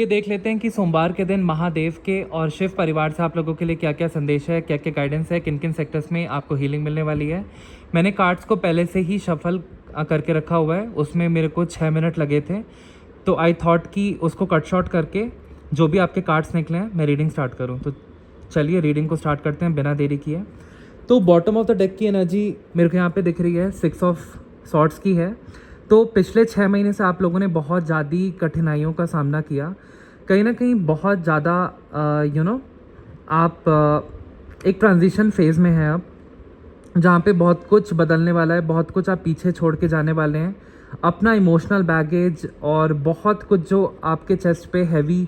ये देख लेते हैं कि सोमवार के दिन महादेव के और शिव परिवार से आप लोगों के लिए क्या क्या संदेश है, क्या क्या गाइडेंस है, किन किन सेक्टर्स में आपको हीलिंग मिलने वाली है। मैंने कार्ड्स को पहले से ही शफल करके रखा हुआ है, उसमें मेरे को 6 मिनट लगे थे, तो आई थॉट कि उसको कट शॉर्ट करके जो भी आपके कार्ड्स निकले हैं मैं रीडिंग स्टार्ट करूँ। तो चलिए रीडिंग को स्टार्ट करते हैं बिना देरी किए। तो बॉटम ऑफ द डेक की एनर्जी मेरे को यहाँ पे दिख रही है 6 ऑफ सॉर्ड्स की है। तो पिछले 6 महीने से आप लोगों ने बहुत ज़्यादा कठिनाइयों का सामना किया, कहीं ना कहीं बहुत ज़्यादा आप एक ट्रांजिशन फेज़ में हैं अब, जहाँ पे बहुत कुछ बदलने वाला है, बहुत कुछ आप पीछे छोड़ के जाने वाले हैं। अपना इमोशनल बैगेज और बहुत कुछ जो आपके चेस्ट पे हैवी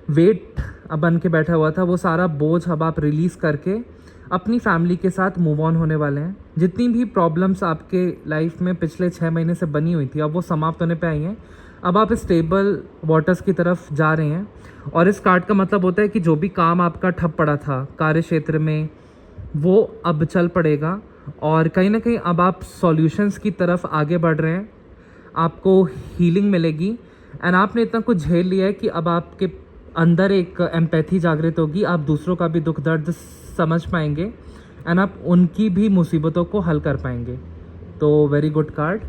वेट बन के बैठा हुआ था, वो सारा बोझ अब आप रिलीज़ करके अपनी फैमिली के साथ मूव ऑन होने वाले हैं। जितनी भी प्रॉब्लम्स आपके लाइफ में पिछले 6 महीने से बनी हुई थी, अब वो समाप्त होने पे आई हैं। अब आप स्टेबल वाटर्स की तरफ जा रहे हैं, और इस कार्ड का मतलब होता है कि जो भी काम आपका ठप पड़ा था कार्य क्षेत्र में, वो अब चल पड़ेगा, और कहीं ना कहीं अब आप सॉल्यूशंस की तरफ आगे बढ़ रहे हैं। आपको हीलिंग मिलेगी, एंड आपने इतना कुछ झेल लिया है कि अब आपके अंदर एक एम्पैथी जागृत होगी। आप दूसरों का भी दुख दर्द समझ पाएंगे, एंड आप उनकी भी मुसीबतों को हल कर पाएंगे। तो वेरी गुड कार्ड।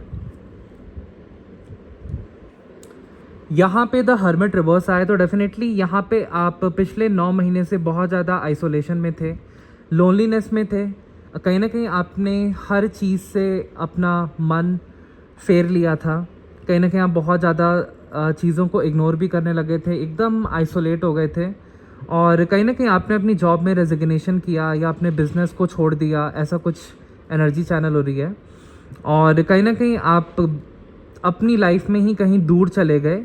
यहाँ पे द हर्मिट रिवर्स आए, तो डेफिनेटली यहाँ पे आप पिछले 9 महीने से बहुत ज़्यादा आइसोलेशन में थे, लोनलीनेस में थे। कहीं ना कहीं आपने हर चीज़ से अपना मन फेर लिया था, कहीं ना कहीं आप बहुत ज़्यादा चीज़ों को इग्नोर भी करने लगे थे, एकदम आइसोलेट हो गए थे, और कहीं ना कहीं आपने अपनी जॉब में रेजिग्नेशन किया या अपने बिजनेस को छोड़ दिया, ऐसा कुछ एनर्जी चैनल हो रही है। और कहीं ना कहीं आप अपनी लाइफ में ही कहीं दूर चले गए,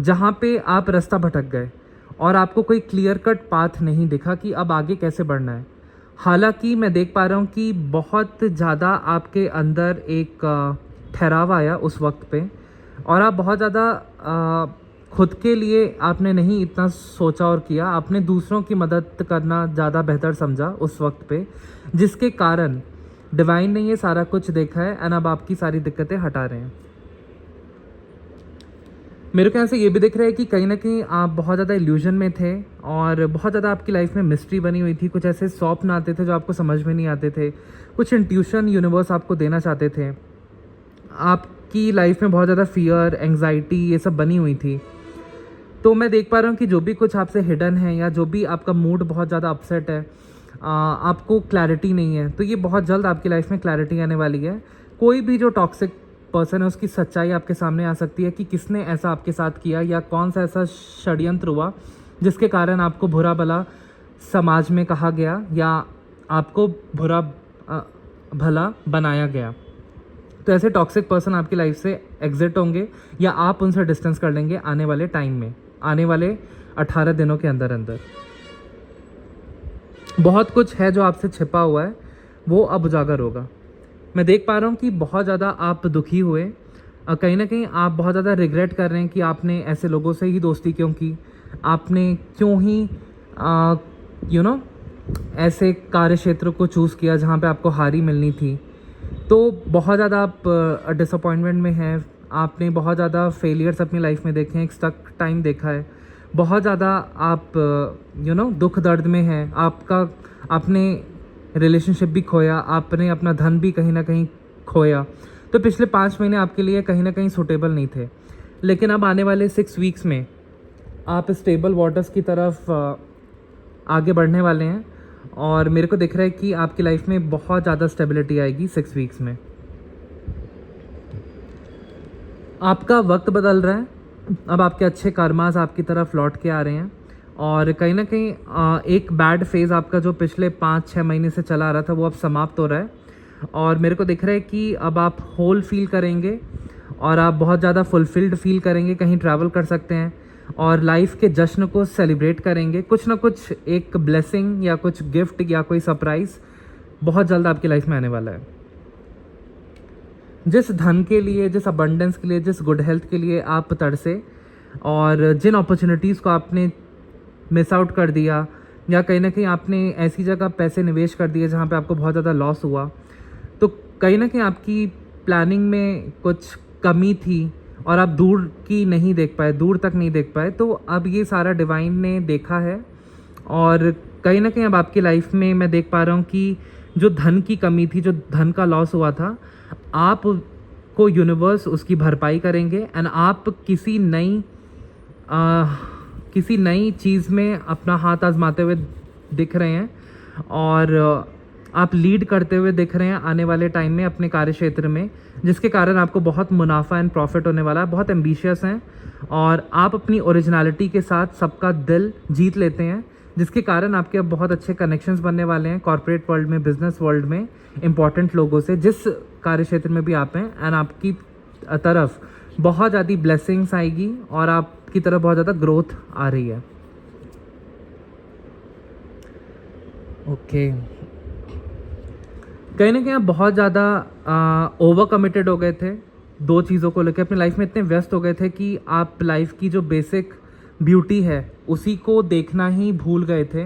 जहाँ पे आप रास्ता भटक गए और आपको कोई क्लियर कट पाथ नहीं दिखा कि अब आगे कैसे बढ़ना है। हालांकि मैं देख पा रहा हूँ कि बहुत ज़्यादा आपके अंदर एक ठहराव आया उस वक्त पे, और आप बहुत ज़्यादा खुद के लिए आपने नहीं इतना सोचा और किया, आपने दूसरों की मदद करना ज़्यादा बेहतर समझा उस वक्त पे, जिसके कारण डिवाइन ने ये सारा कुछ देखा है, एंड अब आपकी सारी दिक्कतें हटा रहे हैं। मेरे को यहाँ से ये भी दिख रहा है कि कहीं ना कहीं आप बहुत ज़्यादा इल्यूजन में थे, और बहुत ज़्यादा आपकी लाइफ में मिस्ट्री बनी हुई थी। कुछ ऐसे स्वप्न आते थे जो आपको समझ में नहीं आते थे, कुछ इंट्यूशन यूनिवर्स आपको देना चाहते थे। आपकी लाइफ में बहुत ज़्यादा फियर, एंग्जाइटी ये सब बनी हुई थी। तो मैं देख पा रहा हूँ कि जो भी कुछ आपसे हिडन है, या जो भी आपका मूड बहुत ज़्यादा अपसेट है, आपको क्लैरिटी नहीं है, तो ये बहुत जल्द आपकी लाइफ में क्लैरिटी आने वाली है। कोई भी जो टॉक्सिक पर्सन है, उसकी सच्चाई आपके सामने आ सकती है कि किसने ऐसा आपके साथ किया, या कौन सा ऐसा षड्यंत्र हुआ जिसके कारण आपको बुरा भला समाज में कहा गया, या आपको बुरा भला बनाया गया। तो ऐसे टॉक्सिक पर्सन आपकी लाइफ से एग्जिट होंगे, या आप उनसे डिस्टेंस कर लेंगे आने वाले टाइम में, आने वाले 18 दिनों के अंदर अंदर। बहुत कुछ है जो आपसे छिपा हुआ है, वो अब उजागर होगा। मैं देख पा रहा हूँ कि बहुत ज़्यादा आप दुखी हुए, कहीं ना कहीं आप बहुत ज़्यादा रिग्रेट कर रहे हैं कि आपने ऐसे लोगों से ही दोस्ती क्यों की, आपने क्यों ही ऐसे कार्य क्षेत्र को चूज़ किया जहाँ पे आपको हारी मिलनी थी। तो बहुत ज़्यादा आप डिसअपॉइंटमेंट में हैं, आपने बहुत ज़्यादा फेलियर्स अपनी लाइफ में देखे हैं, एक स्टक टाइम देखा है, बहुत ज़्यादा आप दुख दर्द में हैं। आपने रिलेशनशिप भी खोया, आपने अपना धन भी कहीं ना कहीं खोया। तो पिछले 5 महीने आपके लिए कहीं ना कहीं सूटेबल नहीं थे, लेकिन अब आने वाले 6 वीक्स में आप स्टेबल वाटर्स की तरफ आगे बढ़ने वाले हैं, और मेरे को दिख रहा है कि आपकी लाइफ में बहुत ज़्यादा स्टेबिलिटी आएगी 6 वीक्स में। आपका वक्त बदल रहा है, अब आपके अच्छे कर्मास आपकी तरफ लौट के आ रहे हैं, और कहीं ना कहीं एक बैड फेज़ आपका जो पिछले 5-6 महीने से चला आ रहा था, वो अब समाप्त हो रहा है। और मेरे को दिख रहा है कि अब आप होल फील करेंगे, और आप बहुत ज़्यादा फुलफिल्ड फील करेंगे, कहीं ट्रैवल कर सकते हैं, और लाइफ के जश्न को सेलिब्रेट करेंगे। कुछ ना कुछ एक ब्लेसिंग या कुछ गिफ्ट या कोई सरप्राइज़ बहुत जल्द आपकी लाइफ में आने वाला है। जिस धन के लिए, जिस अबंडेंस के लिए, जिस गुड हेल्थ के लिए आप तरसे, और जिन अपॉर्चुनिटीज़ को आपने मिस आउट कर दिया, या कहीं ना कहीं आपने ऐसी जगह पैसे निवेश कर दिए जहाँ पे आपको बहुत ज़्यादा लॉस हुआ, तो कहीं ना कहीं आपकी प्लानिंग में कुछ कमी थी, और आप दूर की नहीं देख पाए, दूर तक नहीं देख पाए। तो अब ये सारा डिवाइन ने देखा है और कहीं ना कहीं अब आपकी लाइफ में मैं देख पा रहा हूँ कि जो धन की कमी थी, जो धन का लॉस हुआ था, आप को यूनिवर्स उसकी भरपाई करेंगे एंड आप किसी नई चीज़ में अपना हाथ आजमाते हुए दिख रहे हैं और आप लीड करते हुए दिख रहे हैं आने वाले टाइम में अपने कार्य क्षेत्र में, जिसके कारण आपको बहुत मुनाफा एंड प्रॉफिट होने वाला है। बहुत एम्बिशियस हैं और आप अपनी ओरिजिनलिटी के साथ सबका दिल जीत लेते हैं, जिसके कारण आपके अब बहुत अच्छे कनेक्शंस बनने वाले हैं कॉर्पोरेट वर्ल्ड में, बिजनेस वर्ल्ड में, इंपॉर्टेंट लोगों से, जिस कार्य क्षेत्र में भी आप हैं। एंड आपकी तरफ बहुत ज़्यादा ब्लेसिंग्स आएगी और आपकी तरफ बहुत ज़्यादा ग्रोथ आ रही है। ओके, कहीं ना कहीं आप बहुत ज़्यादा ओवर कमिटेड हो गए थे, दो चीज़ों को लेकर अपनी लाइफ में इतने व्यस्त हो गए थे कि आप लाइफ की जो बेसिक ब्यूटी है उसी को देखना ही भूल गए थे।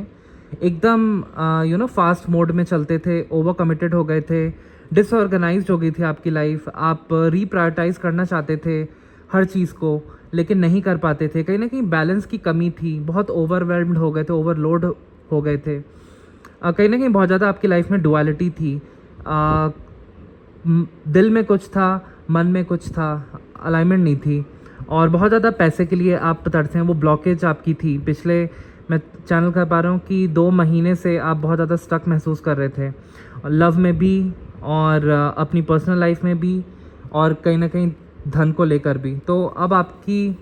एकदम फास्ट मोड में चलते थे, ओवर कमिटेड हो गए थे, डिसऑर्गेनाइज्ड हो गई थी आपकी लाइफ। आप रीप्रायोरिटाइज करना चाहते थे हर चीज़ को, लेकिन नहीं कर पाते थे। कहीं ना कहीं बैलेंस की कमी थी, बहुत ओवरवेल्म्ड हो गए थे, ओवरलोड हो गए थे। कहीं ना कहीं बहुत ज़्यादा आपकी लाइफ में डुअलिटी थी। दिल में कुछ था, मन में कुछ था, अलाइनमेंट नहीं थी और बहुत ज़्यादा पैसे के लिए आप तड़ते हैं। वो ब्लॉकेज आपकी थी। पिछले मैं चैनल कर पा रहा हूँ कि 2 महीने से आप बहुत ज़्यादा स्टक महसूस कर रहे थे, लव में भी और अपनी पर्सनल लाइफ में भी और कहीं ना कहीं धन को लेकर भी। तो अब आपकी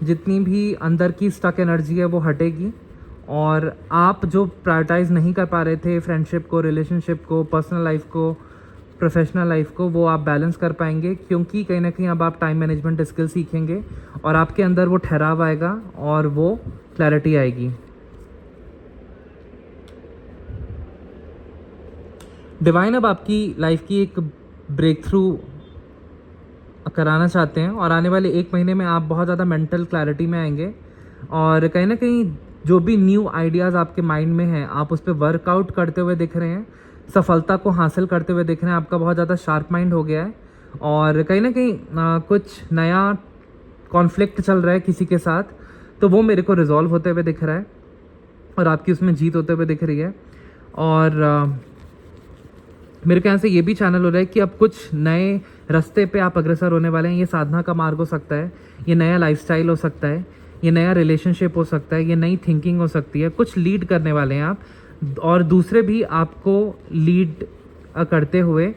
जितनी भी अंदर की स्टक एनर्जी है वो हटेगी और आप जो प्रायोरिटाइज़ नहीं कर पा रहे थे, फ्रेंडशिप को, रिलेशनशिप को, पर्सनल लाइफ को, प्रोफेशनल लाइफ को, वो आप बैलेंस कर पाएंगे, क्योंकि कहीं ना कहीं अब आप टाइम मैनेजमेंट स्किल सीखेंगे और आपके अंदर वो ठहराव आएगा और वो क्लैरिटी आएगी। डिवाइन अब आपकी लाइफ की एक ब्रेक थ्रू कराना चाहते हैं और आने वाले 1 महीने में आप बहुत ज़्यादा मेंटल क्लैरिटी में आएंगे और कहीं ना कहीं जो भी न्यू आइडियाज़ आपके माइंड में हैं आप उस पर वर्कआउट करते हुए दिख रहे हैं, सफलता को हासिल करते हुए दिख रहे हैं। आपका बहुत ज़्यादा शार्प माइंड हो गया है और कहीं ना कहीं कुछ नया कॉन्फ्लिक्ट चल रहा है किसी के साथ, तो वो मेरे को रिजॉल्व होते हुए दिख रहा है और आपकी उसमें जीत होते हुए दिख रही है। और मेरे ख्याल से ये भी चैनल हो रहा है कि अब कुछ नए रास्ते पे आप अग्रसर होने वाले हैं। ये साधना का मार्ग हो सकता है, ये नया लाइफस्टाइल हो सकता है, ये नया रिलेशनशिप हो सकता है, ये नई थिंकिंग हो सकती है। कुछ लीड करने वाले हैं आप और दूसरे भी आपको लीड करते हुए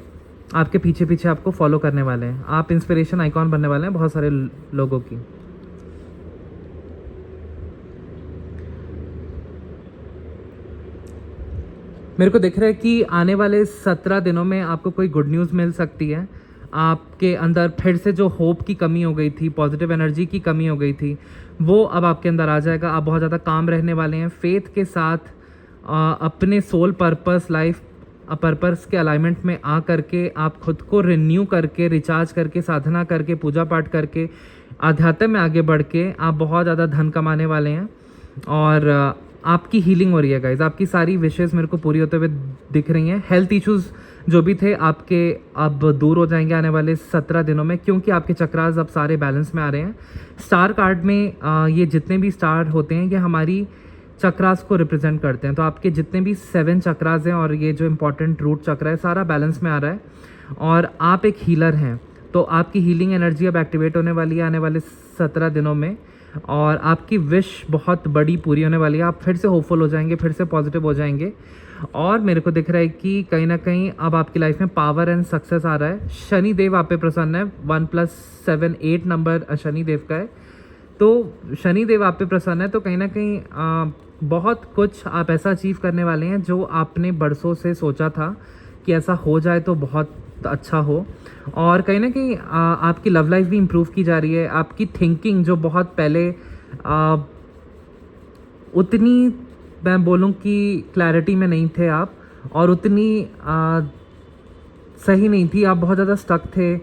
आपके पीछे पीछे आपको फॉलो करने वाले हैं। आप इंस्पिरेशन आइकॉन बनने वाले हैं बहुत सारे लोगों की। मेरे को दिख रहा है कि आने वाले 17 दिनों में आपको कोई गुड न्यूज़ मिल सकती है। आपके अंदर फिर से जो होप की कमी हो गई थी, पॉजिटिव एनर्जी की कमी हो गई थी, वो अब आपके अंदर आ जाएगा। आप बहुत ज़्यादा काम रहने वाले हैं। फेथ के साथ अपने सोल पर्पस, लाइफ पर्पस के अलाइनमेंट में आ करके आप खुद को रिन्यू करके, रिचार्ज करके, साधना करके, पूजा पाठ करके, आध्यात्म में आगे बढ़ के आप बहुत ज़्यादा धन कमाने वाले हैं और आपकी हीलिंग हो रही है गाइज। आपकी सारी विशेज़ मेरे को पूरी होते हुए दिख रही हैं। हेल्थ इश्यूज़ जो भी थे आपके अब दूर हो जाएंगे आने वाले 17 दिनों में, क्योंकि आपके चक्रास अब सारे बैलेंस में आ रहे हैं। स्टार कार्ड में ये जितने भी स्टार होते हैं ये हमारी चक्रास को रिप्रेजेंट करते हैं। तो आपके जितने भी 7 चक्रास हैं और ये जो इंपॉर्टेंट रूट चक्र है सारा बैलेंस में आ रहा है और आप एक हीलर हैं। तो आपकी हीलिंग एनर्जी अब एक्टिवेट होने वाली है आने वाले 17 दिनों में और आपकी विश बहुत बड़ी पूरी होने वाली है। आप फिर से होपफुल हो जाएंगे, फिर से पॉजिटिव हो जाएंगे और मेरे को दिख रहा है कि कहीं ना कहीं अब आपकी लाइफ में पावर एंड सक्सेस आ रहा है। शनि देव आप पे प्रसन्न है। 1+7 8 नंबर शनि देव का है। तो शनि देव आप पे प्रसन्न है तो कहीं ना कहीं बहुत कुछ आप ऐसा अचीव करने वाले हैं जो आपने बरसों से सोचा था कि ऐसा हो जाए तो बहुत अच्छा हो। और कहीं ना कहीं आपकी लव लाइफ भी इम्प्रूव की जा रही है। आपकी थिंकिंग जो बहुत पहले उतनी मैं बोलूँ कि क्लैरिटी में नहीं थे आप और उतनी सही नहीं थी। आप बहुत ज़्यादा स्टक थे,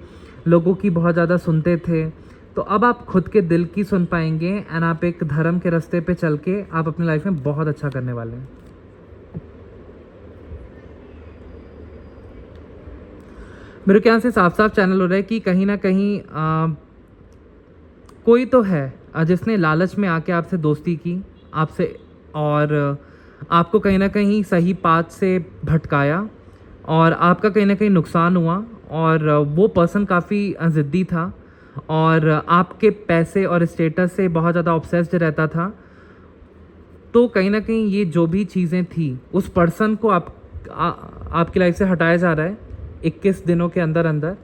लोगों की बहुत ज़्यादा सुनते थे। तो अब आप खुद के दिल की सुन पाएंगे एंड आप एक धर्म के रास्ते पे चल के आप अपनी लाइफ में बहुत अच्छा करने वाले हैं। मेरे ख्याल से साफ साफ चैनल हो रहा है कि कहीं ना कहीं कोई तो है जिसने लालच में आके आपसे दोस्ती की, आपसे, और आपको कहीं न कहीं सही पाथ से भटकाया और आपका कहीं न कहीं नुकसान हुआ। और वो पर्सन काफ़ी ज़िद्दी था और आपके पैसे और स्टेटस से बहुत ज़्यादा ऑब्सेस्ड रहता था। तो कहीं न कहीं ये जो भी चीज़ें थी, उस पर्सन को आपकी लाइफ़ से हटाया जा रहा है 21 दिनों के अंदर-अंदर,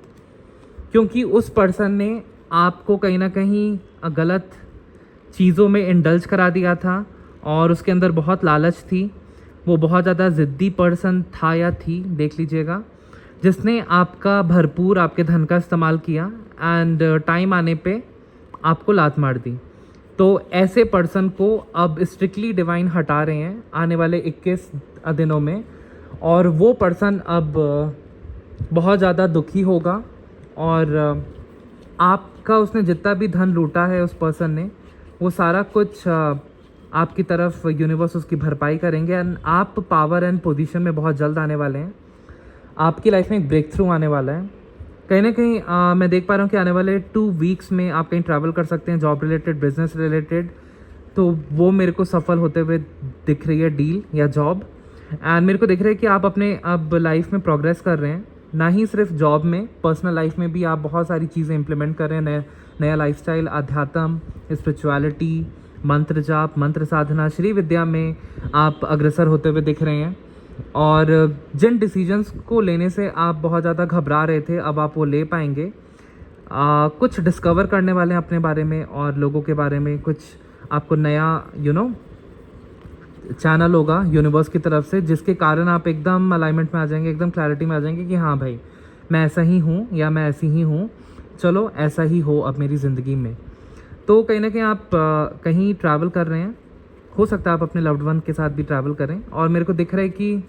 क्योंकि उस पर्सन ने आपको कहीं न कहीं गलत चीज़ों में इंडल्ज करा दिया था और उसके अंदर बहुत लालच थी। वो बहुत ज़्यादा ज़िद्दी पर्सन था या थी, देख लीजिएगा, जिसने आपका भरपूर आपके धन का इस्तेमाल किया एंड टाइम आने पे आपको लात मार दी। तो ऐसे पर्सन को अब स्ट्रिक्टली डिवाइन हटा रहे हैं आने वाले 21 दिनों में, और वो पर्सन अब बहुत ज़्यादा दुखी होगा और आपका उसने जितना भी धन लूटा है उस पर्सन ने, वो सारा कुछ आपकी तरफ यूनिवर्स उसकी भरपाई करेंगे एंड आप पावर एंड पोजीशन में बहुत जल्द आने वाले हैं। आपकी लाइफ में एक ब्रेक थ्रू आने वाला है। कहीं ना कहीं मैं देख पा रहा हूँ कि आने वाले 2 वीक्स में आप कहीं ट्रैवल कर सकते हैं, जॉब रिलेटेड, बिजनेस रिलेटेड। तो वो मेरे को सफल होते हुए दिख रही है, डील या जॉब। एंड मेरे को दिख रहा है कि आप अपने अब लाइफ में प्रोग्रेस कर रहे हैं, ना ही सिर्फ जॉब में, पर्सनल लाइफ में भी आप बहुत सारी चीज़ें इंप्लीमेंट कर रहे हैं। नया लाइफस्टाइल, अध्यात्म, स्पिरिचुअलिटी, मंत्र जाप, मंत्र साधना, श्री विद्या में आप अग्रसर होते हुए दिख रहे हैं। और जिन डिसीजंस को लेने से आप बहुत ज़्यादा घबरा रहे थे, अब आप वो ले पाएंगे। कुछ डिस्कवर करने वाले हैं अपने बारे में और लोगों के बारे में। कुछ आपको नया चैनल होगा यूनिवर्स की तरफ से, जिसके कारण आप एकदम अलाइनमेंट में आ जाएंगे, एकदम क्लैरिटी में आ जाएंगे कि हाँ भाई, मैं ऐसा ही हूँ या मैं ऐसी ही हूँ, चलो ऐसा ही हो अब मेरी ज़िंदगी में। तो कहीं ना कहीं आप कहीं ट्रैवल कर रहे हैं, हो सकता है आप अपने लव्ड वन के साथ भी ट्रैवल करें। और मेरे को दिख रहा है कि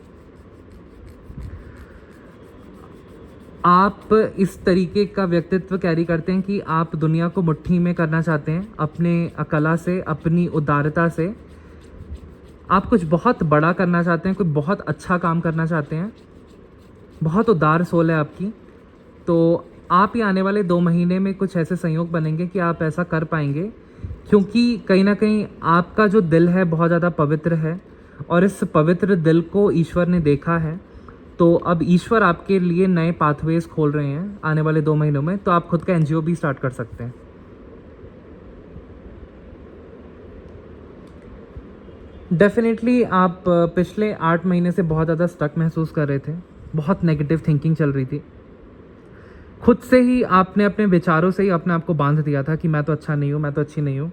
आप इस तरीके का व्यक्तित्व कैरी करते हैं कि आप दुनिया को मुट्ठी में करना चाहते हैं अपने कला से, अपनी उदारता से। आप कुछ बहुत बड़ा करना चाहते हैं, कोई बहुत अच्छा काम करना चाहते हैं, बहुत उदार सोल है आपकी। तो आप ही आने वाले 2 महीने में कुछ ऐसे संयोग बनेंगे कि आप ऐसा कर पाएंगे, क्योंकि कहीं ना कहीं आपका जो दिल है बहुत ज़्यादा पवित्र है और इस पवित्र दिल को ईश्वर ने देखा है। तो अब ईश्वर आपके लिए नए पाथवेज खोल रहे हैं आने वाले 2 महीनों में। तो आप खुद का एनजीओ भी स्टार्ट कर सकते हैं। डेफिनेटली आप पिछले 8 महीने से बहुत ज़्यादा स्टक महसूस कर रहे थे, बहुत नेगेटिव थिंकिंग चल रही थी। खुद से ही आपने अपने विचारों से ही अपने आप को बांध दिया था कि मैं तो अच्छा नहीं हूँ, मैं तो अच्छी नहीं हूँ,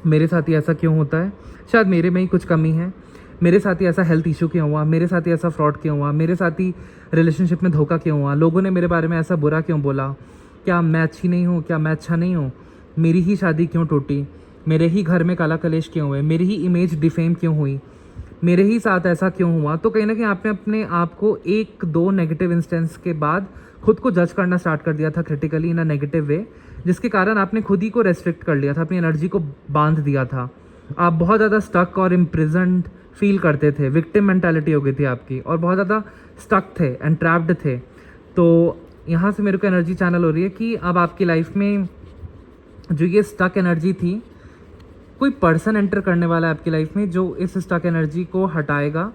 मेरे साथ ही ऐसा क्यों होता है, शायद मेरे में ही कुछ कमी है, मेरे साथ ही ऐसा हेल्थ इशू क्यों हुआ, मेरे साथ ही ऐसा फ्रॉड क्यों हुआ, मेरे साथ ही रिलेशनशिप में धोखा क्यों हुआ, लोगों ने मेरे बारे में ऐसा बुरा क्यों बोला, क्या मैं अच्छी नहीं हूँ, क्या मैं अच्छा नहीं हूँ, मेरी ही शादी क्यों टूटी, मेरे ही घर में काला कलेश क्यों हुए, मेरी ही इमेज डिफेम क्यों हुई, मेरे ही साथ ऐसा क्यों हुआ। तो कहीं ना कहीं आपने अपने आप को 1-2 नेगेटिव इंस्टेंस के बाद खुद को जज करना स्टार्ट कर दिया था critically in a negative way, जिसके कारण आपने खुद ही को रेस्ट्रिक्ट कर लिया था, अपनी एनर्जी को बांध दिया था। आप बहुत ज़्यादा स्टक और इम्प्रिजन्ड फील करते थे, विक्टिम मेंटालिटी हो गई थी आपकी और बहुत ज़्यादा स्टक थे एंड ट्रैप्ड थे। तो यहाँ से मेरे को एनर्जी चैनल हो रही है कि अब आपकी लाइफ में जो ये स्टक एनर्जी थी, कोई पर्सन एंटर करने वाला है आपकी लाइफ में जो इस स्टक एनर्जी को हटाएगा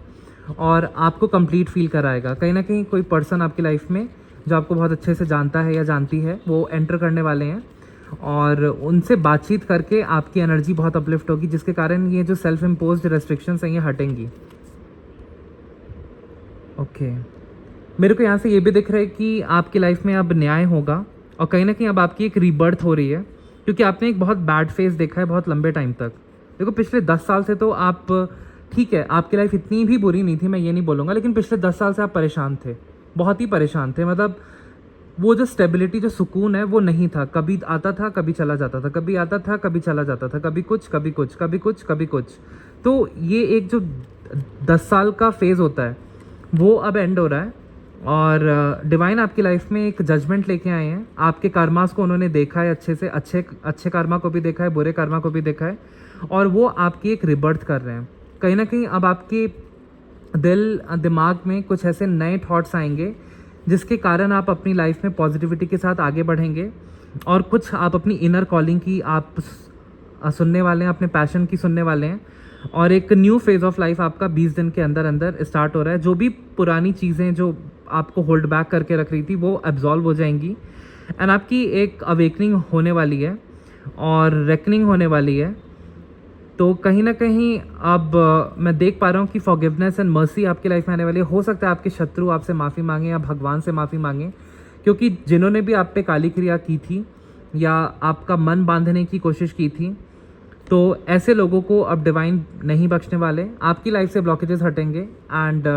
और आपको कंप्लीट फील कराएगा। कहीं ना कहीं कोई पर्सन आपकी लाइफ में जो आपको बहुत अच्छे से जानता है या जानती है, वो एंटर करने वाले हैं और उनसे बातचीत करके आपकी एनर्जी बहुत अपलिफ्ट होगी, जिसके कारण ये जो सेल्फ इम्पोज्ड रेस्ट्रिक्शंस हैं ये हटेंगी। ओके, मेरे को यहाँ से ये भी दिख रहा है कि आपकी लाइफ में अब न्याय होगा और कहीं ना कहीं अब आपकी एक रीबर्थ हो रही है, क्योंकि आपने एक बहुत बैड फेज देखा है बहुत लंबे टाइम तक। देखो पिछले 10 साल से तो आप, ठीक है आपकी लाइफ इतनी भी बुरी नहीं थी, मैं ये नहीं बोलूँगा, लेकिन पिछले 10 साल से आप परेशान थे, बहुत ही परेशान थे। मतलब वो जो स्टेबिलिटी, जो सुकून है वो नहीं था। कभी आता था, कभी चला जाता था, कभी आता था, कभी चला जाता था, कभी कुछ कभी कुछ, कभी कुछ कभी कुछ। तो ये एक जो 10 साल का फेज़ होता है वो अब एंड हो रहा है और डिवाइन आपकी लाइफ में एक जजमेंट लेके आए हैं। आपके कर्मास को उन्होंने देखा है अच्छे से, अच्छे कर्मा को भी देखा है, बुरे कर्मा को भी देखा है और वो आपकी एक रिबर्थ कर रहे हैं। कहीं ना कहीं अब आपके दिल दिमाग में कुछ ऐसे नए थॉट्स आएंगे जिसके कारण आप अपनी लाइफ में पॉजिटिविटी के साथ आगे बढ़ेंगे और कुछ आप अपनी इनर कॉलिंग की आप सुनने वाले हैं, अपने पैशन की सुनने वाले हैं। और एक न्यू फेज़ ऑफ लाइफ आपका 20 दिन के अंदर अंदर स्टार्ट हो रहा है। जो भी पुरानी चीज़ें जो आपको होल्ड बैक करके रख रही थी वो एब्जॉल्व हो जाएंगी एंड आपकी एक अवेकनिंग होने वाली है और रेकनिंग होने वाली है। तो कहीं ना कहीं अब मैं देख पा रहा हूँ कि फॉरगिवनेस एंड मर्सी आपकी लाइफ में आने वाली है। हो सकता है आपके शत्रु आपसे माफ़ी मांगे या भगवान से माफ़ी मांगे, क्योंकि जिन्होंने भी आप पे काली क्रिया की थी या आपका मन बांधने की कोशिश की थी, तो ऐसे लोगों को अब डिवाइन नहीं बख्शने वाले। आपकी लाइफ से ब्लॉकेजेस हटेंगे एंड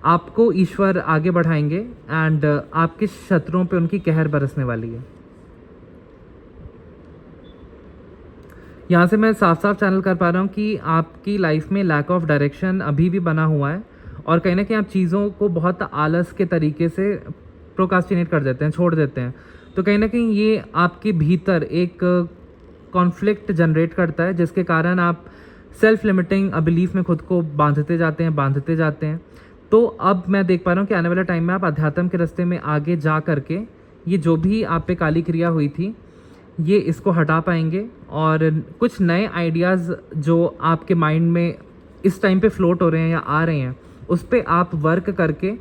आपको ईश्वर आगे बढ़ाएंगे एंड आपके शत्रुओं पे उनकी कहर बरसने वाली है। यहाँ से मैं साफ साफ चैनल कर पा रहा हूँ कि आपकी लाइफ में लैक ऑफ डायरेक्शन अभी भी बना हुआ है और कहीं ना कहीं आप चीज़ों को बहुत आलस के तरीके से प्रोकास्टिनेट कर देते हैं, छोड़ देते हैं। तो कहीं ना कहीं ये आपके भीतर एक कॉन्फ्लिक्ट जनरेट करता है, जिसके कारण आप सेल्फ लिमिटिंग बिलीफ में खुद को बांधते जाते हैं। तो अब मैं देख पा रहा हूँ कि आने वाले टाइम में आप अध्यात्म के रास्ते में आगे जा करके ये जो भी आप पे काली क्रिया हुई थी ये इसको हटा पाएंगे और कुछ नए आइडियाज़ जो आपके माइंड में इस टाइम पे फ्लोट हो रहे हैं या आ रहे हैं उस पर आप वर्क करके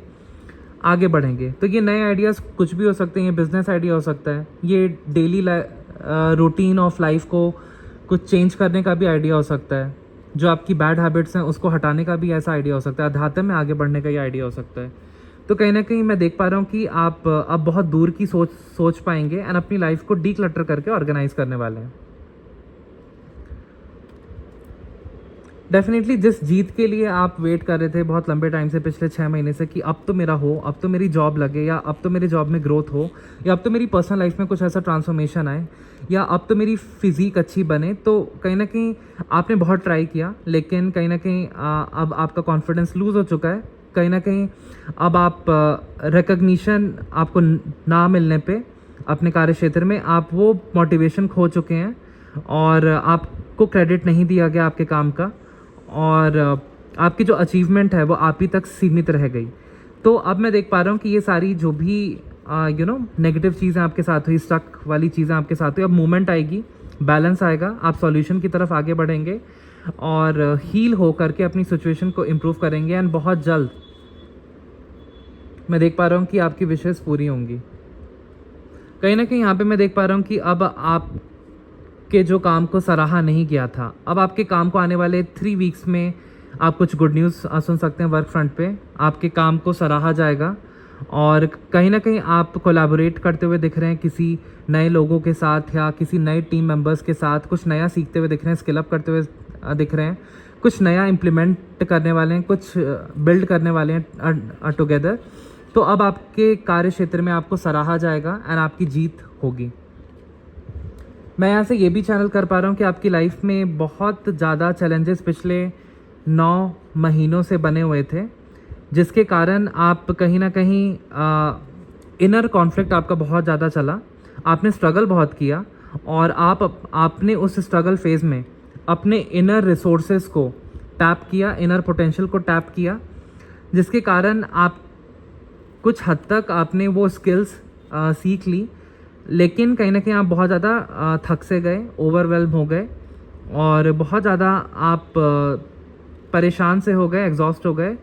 आगे बढ़ेंगे। तो ये नए आइडियाज़ कुछ भी हो सकते हैं, ये बिजनेस आइडिया हो सकता है, ये डेली रूटीन ऑफ लाइफ को कुछ चेंज करने का भी आइडिया हो सकता है, जो आपकी बैड हैबिट्स हैं उसको हटाने का भी ऐसा आइडिया हो सकता है, अध्यात्म में आगे बढ़ने का ये आइडिया हो सकता है। तो कहीं ना कहीं मैं देख पा रहा हूँ कि आप अब बहुत दूर की सोच पाएंगे एंड अपनी लाइफ को डीक्लटर करके ऑर्गेनाइज करने वाले हैं। डेफिनेटली जिस जीत के लिए आप वेट कर रहे थे बहुत लंबे टाइम से, पिछले 6 महीने से, कि अब तो मेरा हो, अब तो मेरी जॉब लगे, या अब तो मेरे जॉब में ग्रोथ हो, या अब तो मेरी पर्सनल लाइफ में कुछ ऐसा ट्रांसफॉर्मेशन आए, या अब तो मेरी फिजिक अच्छी बने, तो कहीं ना कहीं आपने बहुत ट्राई किया लेकिन कहीं ना कहीं अब आपका कॉन्फिडेंस लूज़ हो चुका है। कहीं ना कहीं अब आप रिकग्निशन आपको ना मिलने पे अपने कार्य क्षेत्र में आप वो मोटिवेशन खो चुके हैं और आपको क्रेडिट नहीं दिया गया आपके काम का और आपकी जो अचीवमेंट है वो आप ही तक सीमित रह गई। तो अब मैं देख पा रहा हूँ कि ये सारी जो भी नेगेटिव चीज़ें आपके साथ हुई, स्टक वाली चीज़ें आपके साथ हुई, अब मूवमेंट आएगी, बैलेंस आएगा, आप सॉल्यूशन की तरफ आगे बढ़ेंगे और हील हो करके अपनी सिचुएशन को इम्प्रूव करेंगे एंड बहुत जल्द मैं देख पा रहा हूँ कि आपकी विशेष पूरी होंगी। कहीं ना कहीं यहाँ पे मैं देख पा रहा हूँ कि अब आपके जो काम को सराहा नहीं किया था, अब आपके काम को आने वाले 3 वीक्स में आप कुछ गुड न्यूज़ सुन सकते हैं। वर्क फ्रंट पे आपके काम को सराहा जाएगा और कहीं ना कहीं आप कोलैबोरेट करते हुए दिख रहे हैं किसी नए लोगों के साथ या किसी नए टीम मेंबर्स के साथ, कुछ नया सीखते हुए दिख रहे हैं, स्किल अप करते हुए दिख रहे हैं, कुछ नया इम्प्लीमेंट करने वाले हैं, कुछ बिल्ड करने वाले हैं टुगेदर। तो अब आपके कार्य क्षेत्र में आपको सराहा जाएगा एंड आपकी जीत होगी। मैं यहाँ से ये भी चैनल कर पा रहा हूँ कि आपकी लाइफ में बहुत ज़्यादा चैलेंजेस पिछले 9 महीनों से बने हुए थे, जिसके कारण आप कहीं ना कहीं इनर कॉन्फ्लिक्ट आपका बहुत ज़्यादा चला, आपने स्ट्रगल बहुत किया और आपने उस स्ट्रगल फेज़ में अपने इनर रिसोर्सेज को टैप किया, इनर पोटेंशियल को टैप किया, जिसके कारण आप कुछ हद तक आपने वो स्किल्स सीख ली, लेकिन कहीं ना कहीं आप बहुत ज़्यादा थक से गए, ओवरवेल्म हो गए और बहुत ज़्यादा आप परेशान से हो गए, एग्जॉस्ट हो गए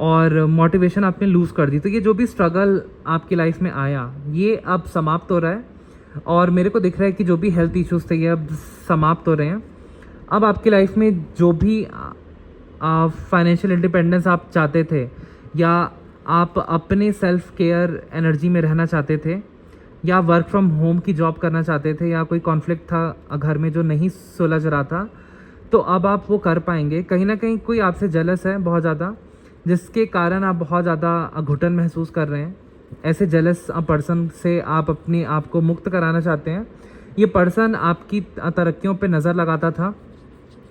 और मोटिवेशन आपने लूज़ कर दी। तो ये जो भी स्ट्रगल आपकी लाइफ में आया ये अब समाप्त हो रहा है और मेरे को दिख रहा है कि जो भी हेल्थ इश्यूज़ थे ये अब समाप्त हो रहे हैं। अब आपकी लाइफ में जो भी फाइनेंशियल इंडिपेंडेंस आप चाहते थे या आप अपने सेल्फ केयर एनर्जी में रहना चाहते थे या वर्क फ्रॉम होम की जॉब करना चाहते थे या कोई कॉन्फ्लिक्ट था घर में जो नहीं सुलझ रहा था, तो अब आप वो कर पाएंगे। कहीं ना कहीं कोई आपसे जेलस है बहुत ज़्यादा, जिसके कारण आप बहुत ज़्यादा घुटन महसूस कर रहे हैं। ऐसे जेलस पर्सन से आप अपने आप को मुक्त कराना चाहते हैं। ये पर्सन आपकी तरक्कियों पे नज़र लगाता था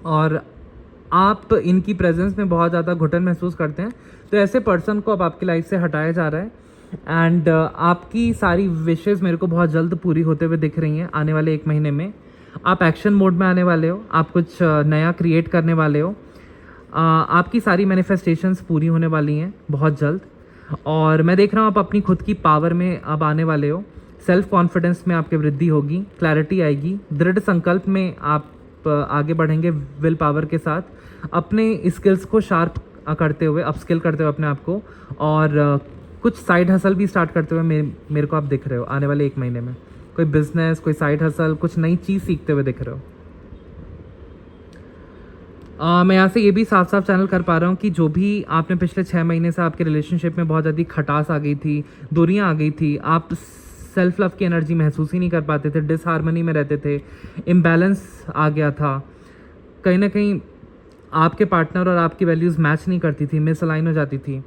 और आप इनकी प्रेजेंस में बहुत ज़्यादा घुटन महसूस करते हैं। तो ऐसे पर्सन को अब आपकी लाइफ से हटाया जा रहा है एंड आपकी सारी विशेज़ मेरे को बहुत जल्द पूरी होते हुए दिख रही हैं। आने वाले 1 महीने में आप एक्शन मोड में आने वाले हो, आप कुछ नया क्रिएट करने वाले हो, आपकी सारी मैनिफेस्टेशंस पूरी होने वाली हैं बहुत जल्द और मैं देख रहा हूँ आप अपनी खुद की पावर में अब आने वाले हो। सेल्फ कॉन्फिडेंस में आपके वृद्धि होगी, क्लैरिटी आएगी, दृढ़ संकल्प में आप आगे बढ़ेंगे विल पावर के साथ, अपने स्किल्स को शार्प करते हुए, अपस्किल करते हुए अपने आप को, और कुछ साइड हसल भी स्टार्ट करते हुए मेरे को आप दिख रहे हो आने वाले 1 महीने में। कोई बिजनेस, कोई साइड हसल, कुछ नई चीज़ सीखते हुए दिख रहे हो। मैं यहाँ से ये भी साफ साफ चैनल कर पा रहा हूँ कि जो भी आपने पिछले 6 महीने से आपके रिलेशनशिप में बहुत ज़्यादा खटास आ गई थी, दूरियाँ आ गई थी, आप सेल्फ लव की एनर्जी महसूस ही नहीं कर पाते थे, डिसहार्मनी में रहते थे, इम्बैलेंस आ गया था, कहीं ना कहीं आपके पार्टनर और आपकी वैल्यूज़ मैच नहीं करती थी, मिसअलाइन हो जाती थी,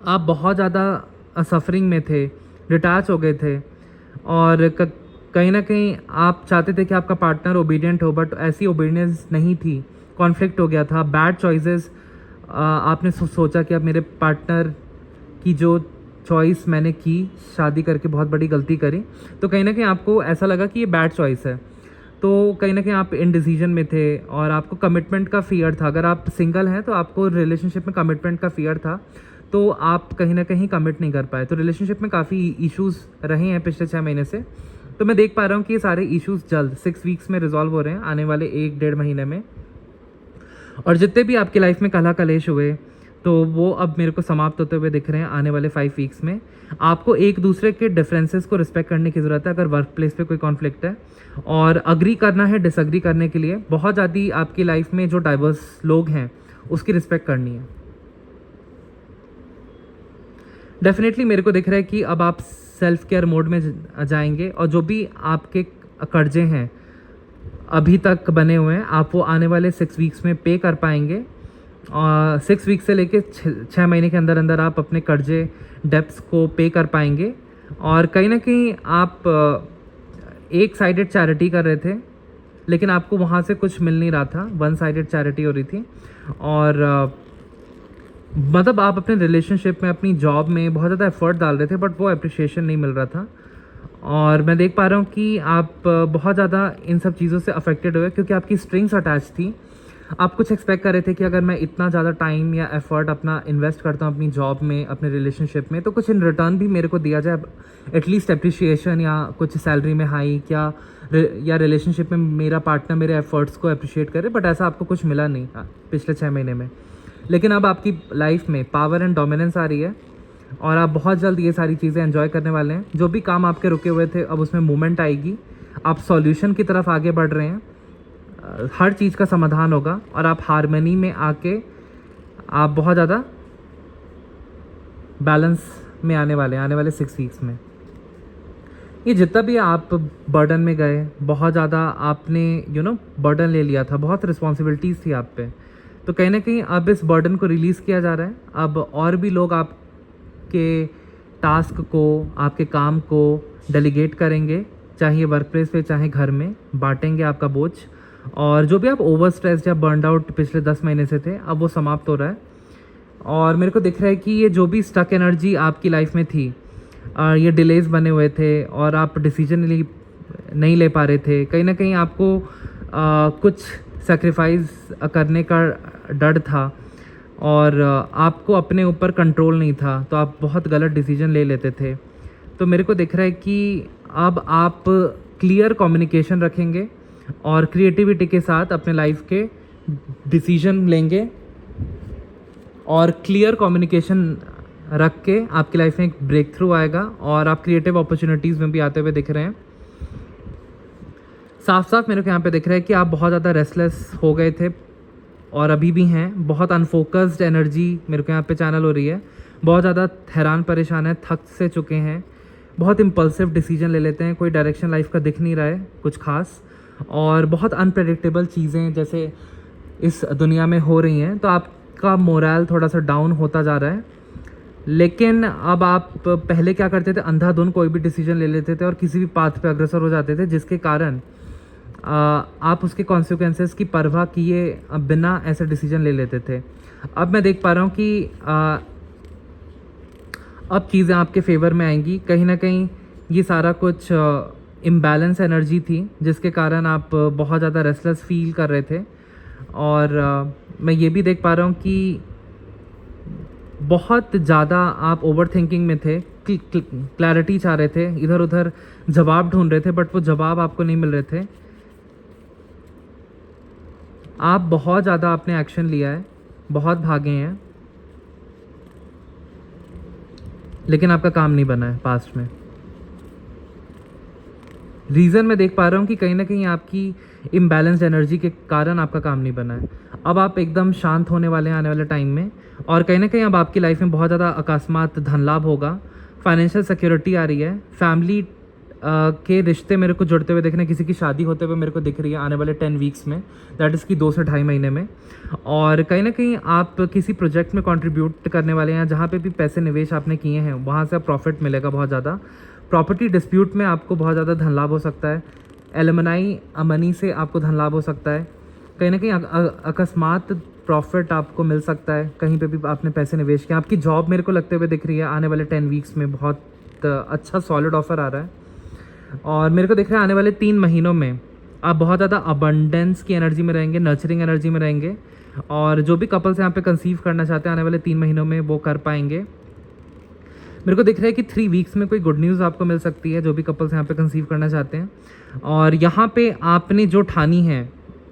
आप बहुत ज़्यादा सफरिंग में थे, डिटैच हो गए थे, और कहीं ना कहीं आप चाहते थे कि आपका पार्टनर ओबीडियंट हो, बट ऐसी ओबीडियंस नहीं थी, कॉन्फ्लिक्ट हो गया था, बैड चॉइसेस, आपने सोचा कि अब मेरे पार्टनर की जो चॉइस मैंने की, शादी करके बहुत बड़ी गलती करी, तो कहीं ना कहीं आपको ऐसा लगा कि ये बैड चॉइस है, तो कहीं ना कहीं आप इनडिसीजन में थे और आपको कमिटमेंट का फियर था। अगर आप सिंगल हैं तो आपको रिलेशनशिप में कमिटमेंट का फियर था, तो आप कहीं ना कहीं कमिट नहीं कर पाए। तो रिलेशनशिप में काफ़ी इश्यूज़ रहे हैं पिछले 6 महीने से, तो मैं देख पा रहा हूँ कि ये सारे इश्यूज़ जल्द 6 वीक्स में रिजॉल्व हो रहे हैं, आने वाले 1-1.5 महीने में। और जितने भी आपकी लाइफ में कलह कलेश हुए, तो वो अब मेरे को समाप्त होते हुए दिख रहे हैं आने वाले 5 वीक्स में। आपको एक दूसरे के डिफरेंसेस को रिस्पेक्ट करने की ज़रूरत है अगर वर्क प्लेस पे कोई कॉन्फ्लिक्ट है, और अग्री करना है डिसअग्री करने के लिए। बहुत ज़्यादा आपकी लाइफ में जो डाइवर्स लोग हैं उसकी रिस्पेक्ट करनी है। डेफिनेटली मेरे को दिख रहा है कि अब आप सेल्फ केयर मोड में जाएंगे, और जो भी आपके कर्जे हैं अभी तक बने हुए हैं, आप वो आने वाले 6 वीक्स में पे कर पाएंगे। और 6 वीक से लेके 6 महीने के अंदर अंदर आप अपने कर्जे, डेप्स को पे कर पाएंगे। और कहीं ना कहीं आप एक साइडेड चैरिटी कर रहे थे, लेकिन आपको वहाँ से कुछ मिल नहीं रहा था, वन साइडेड चैरिटी हो रही थी, और मतलब आप अपने रिलेशनशिप में, अपनी जॉब में बहुत ज़्यादा एफर्ट डाल रहे थे, बट वो अप्रिशिएशन नहीं मिल रहा था। और मैं देख पा रहा हूँ कि आप बहुत ज़्यादा इन सब चीज़ों से अफेक्टेड हुए, क्योंकि आपकी स्ट्रिंग्स अटैच थी। आप कुछ एक्सपेक्ट कर रहे थे कि अगर मैं इतना ज़्यादा टाइम या एफर्ट अपना इन्वेस्ट करता हूँ अपनी जॉब में, अपने रिलेशनशिप में, तो कुछ इन रिटर्न भी मेरे को दिया जाए, एटलीस्ट अप्रिशिएशन या कुछ सैलरी में हाइक, या रिलेशनशिप में मेरा पार्टनर मेरे एफर्ट्स को अप्रिशिएट करे। बट ऐसा आपको कुछ मिला नहीं पिछले 6 महीने में। लेकिन अब आपकी लाइफ में पावर एंड डोमिनेंस आ रही है, और आप बहुत जल्द ये सारी चीज़ें एंजॉय करने वाले हैं। जो भी काम आपके रुके हुए थे, अब उसमें मूवमेंट आएगी, आप सॉल्यूशन की तरफ आगे बढ़ रहे हैं, हर चीज़ का समाधान होगा, और आप हारमनी में आके आप बहुत ज़्यादा बैलेंस में आने वाले 6 वीक्स में। ये जितना भी आप बर्डन में गए, बहुत ज़्यादा आपने बर्डन ले लिया था, बहुत रिस्पॉन्सिबिलिटीज़ थी आप पे, तो कहीं ना कहीं अब इस बर्डन को रिलीज़ किया जा रहा है। अब और भी लोग आपके टास्क को, आपके काम को डेलीगेट करेंगे, चाहे वर्क प्लेस पे चाहे घर में, बांटेंगे आपका बोझ। और जो भी आप ओवर स्ट्रेस या बर्नड आउट पिछले 10 महीने से थे, अब वो समाप्त हो रहा है। और मेरे को दिख रहा है कि ये जो भी स्टक एनर्जी आपकी लाइफ में थी, ये डिलेज बने हुए थे, और आप डिसीजन नहीं ले पा रहे थे, कहीं ना कहीं आपको कुछ सेक्रीफाइस करने का डर था, और आपको अपने ऊपर कंट्रोल नहीं था, तो आप बहुत गलत डिसीजन ले लेते थे। तो मेरे को दिख रहा है कि अब आप क्लियर कम्युनिकेशन रखेंगे और क्रिएटिविटी के साथ अपने लाइफ के डिसीजन लेंगे, और क्लियर कम्युनिकेशन रख के आपकी लाइफ में एक ब्रेक थ्रू आएगा, और आप क्रिएटिव अपॉर्चुनिटीज़ में भी आते हुए दिख रहे हैं। साफ साफ मेरे को यहाँ पे दिख रहा है कि आप बहुत ज़्यादा रेस्टलेस हो गए थे, और अभी भी हैं। बहुत अनफोकस्ड एनर्जी मेरे को यहाँ पे चैनल हो रही है, बहुत ज़्यादा हैरान परेशान है, थक से चुके हैं, बहुत इम्पल्सिव डिसीजन ले लेते हैं, कोई डायरेक्शन लाइफ का दिख नहीं रहा है कुछ खास, और बहुत अनप्रेडिक्टेबल चीज़ें जैसे इस दुनिया में हो रही हैं, तो आपका मोरल थोड़ा सा डाउन होता जा रहा है। लेकिन अब आप पहले क्या करते थे, अंधाधुन कोई भी डिसीजन ले लेते थे और किसी भी पाथ पे अग्रसर हो जाते थे, जिसके कारण आप उसके कॉन्सिक्वेंसेस की परवाह किए बिना ऐसे डिसीजन ले लेते थे। अब मैं देख पा रहा हूँ कि अब चीज़ें आपके फेवर में आएंगी। कहीं ना कहीं ये सारा कुछ इम्बैलेंस एनर्जी थी, जिसके कारण आप बहुत ज़्यादा रेस्टलेस फील कर रहे थे, और मैं ये भी देख पा रहा हूँ कि बहुत ज़्यादा आप ओवर थिंकिंग में थे, क्लैरिटी चाह रहे थे, इधर उधर जवाब ढूंढ रहे थे, बट वो जवाब आपको नहीं मिल रहे थे। आप बहुत ज़्यादा आपने एक्शन लिया है, बहुत भागे हैं, लेकिन आपका काम नहीं बना है पास्ट में। रीज़न मैं देख पा रहा हूँ कि कहीं ना कहीं आपकी इम्बैलेंस्ड एनर्जी के कारण आपका काम नहीं बना है। अब आप एकदम शांत होने वाले हैं आने वाले टाइम में, और कहीं ना कहीं अब आपकी लाइफ में बहुत ज़्यादा अकस्मात धन लाभ होगा, फाइनेंशियल सिक्योरिटी आ रही है, फैमिली के रिश्ते मेरे को जुड़ते हुए दिख रहे हैं, किसी की शादी होते हुए मेरे को दिख रही है आने वाले 10 वीक्स में, दैट इज़ कि 2 से 2.5 महीने में। और कहीं ना कहीं आप किसी प्रोजेक्ट में कंट्रीब्यूट करने वाले हैं, जहाँ पे भी पैसे निवेश आपने किए हैं वहाँ से आप प्रॉफिट मिलेगा बहुत ज़्यादा। प्रॉपर्टी डिस्प्यूट में आपको बहुत ज़्यादा धन लाभ हो सकता है, एलुमनाई मनी से आपको धन लाभ हो सकता है, कहीं ना कहीं अकस्मात प्रॉफिट आपको मिल सकता है, कहीं पे भी आपने पैसे निवेश किए। आपकी जॉब मेरे को लगते हुए दिख रही है आने वाले 10 वीक्स में, बहुत अच्छा सॉलिड ऑफर आ रहा है। और मेरे को दिख रहा है आने वाले 3 महीनों में आप बहुत ज़्यादा अबंडेंस की एनर्जी में रहेंगे, नर्चरिंग एनर्जी में रहेंगे, और जो भी कपल्स यहाँ पे कंसीव करना चाहते हैं आने वाले 3 महीनों में वो कर पाएंगे। मेरे को दिख रहा है कि 3 वीक्स में कोई गुड न्यूज़ आपको मिल सकती है, जो भी कपल्स यहाँ पे कंसीव करना चाहते हैं। और यहाँ पे आपने जो ठानी है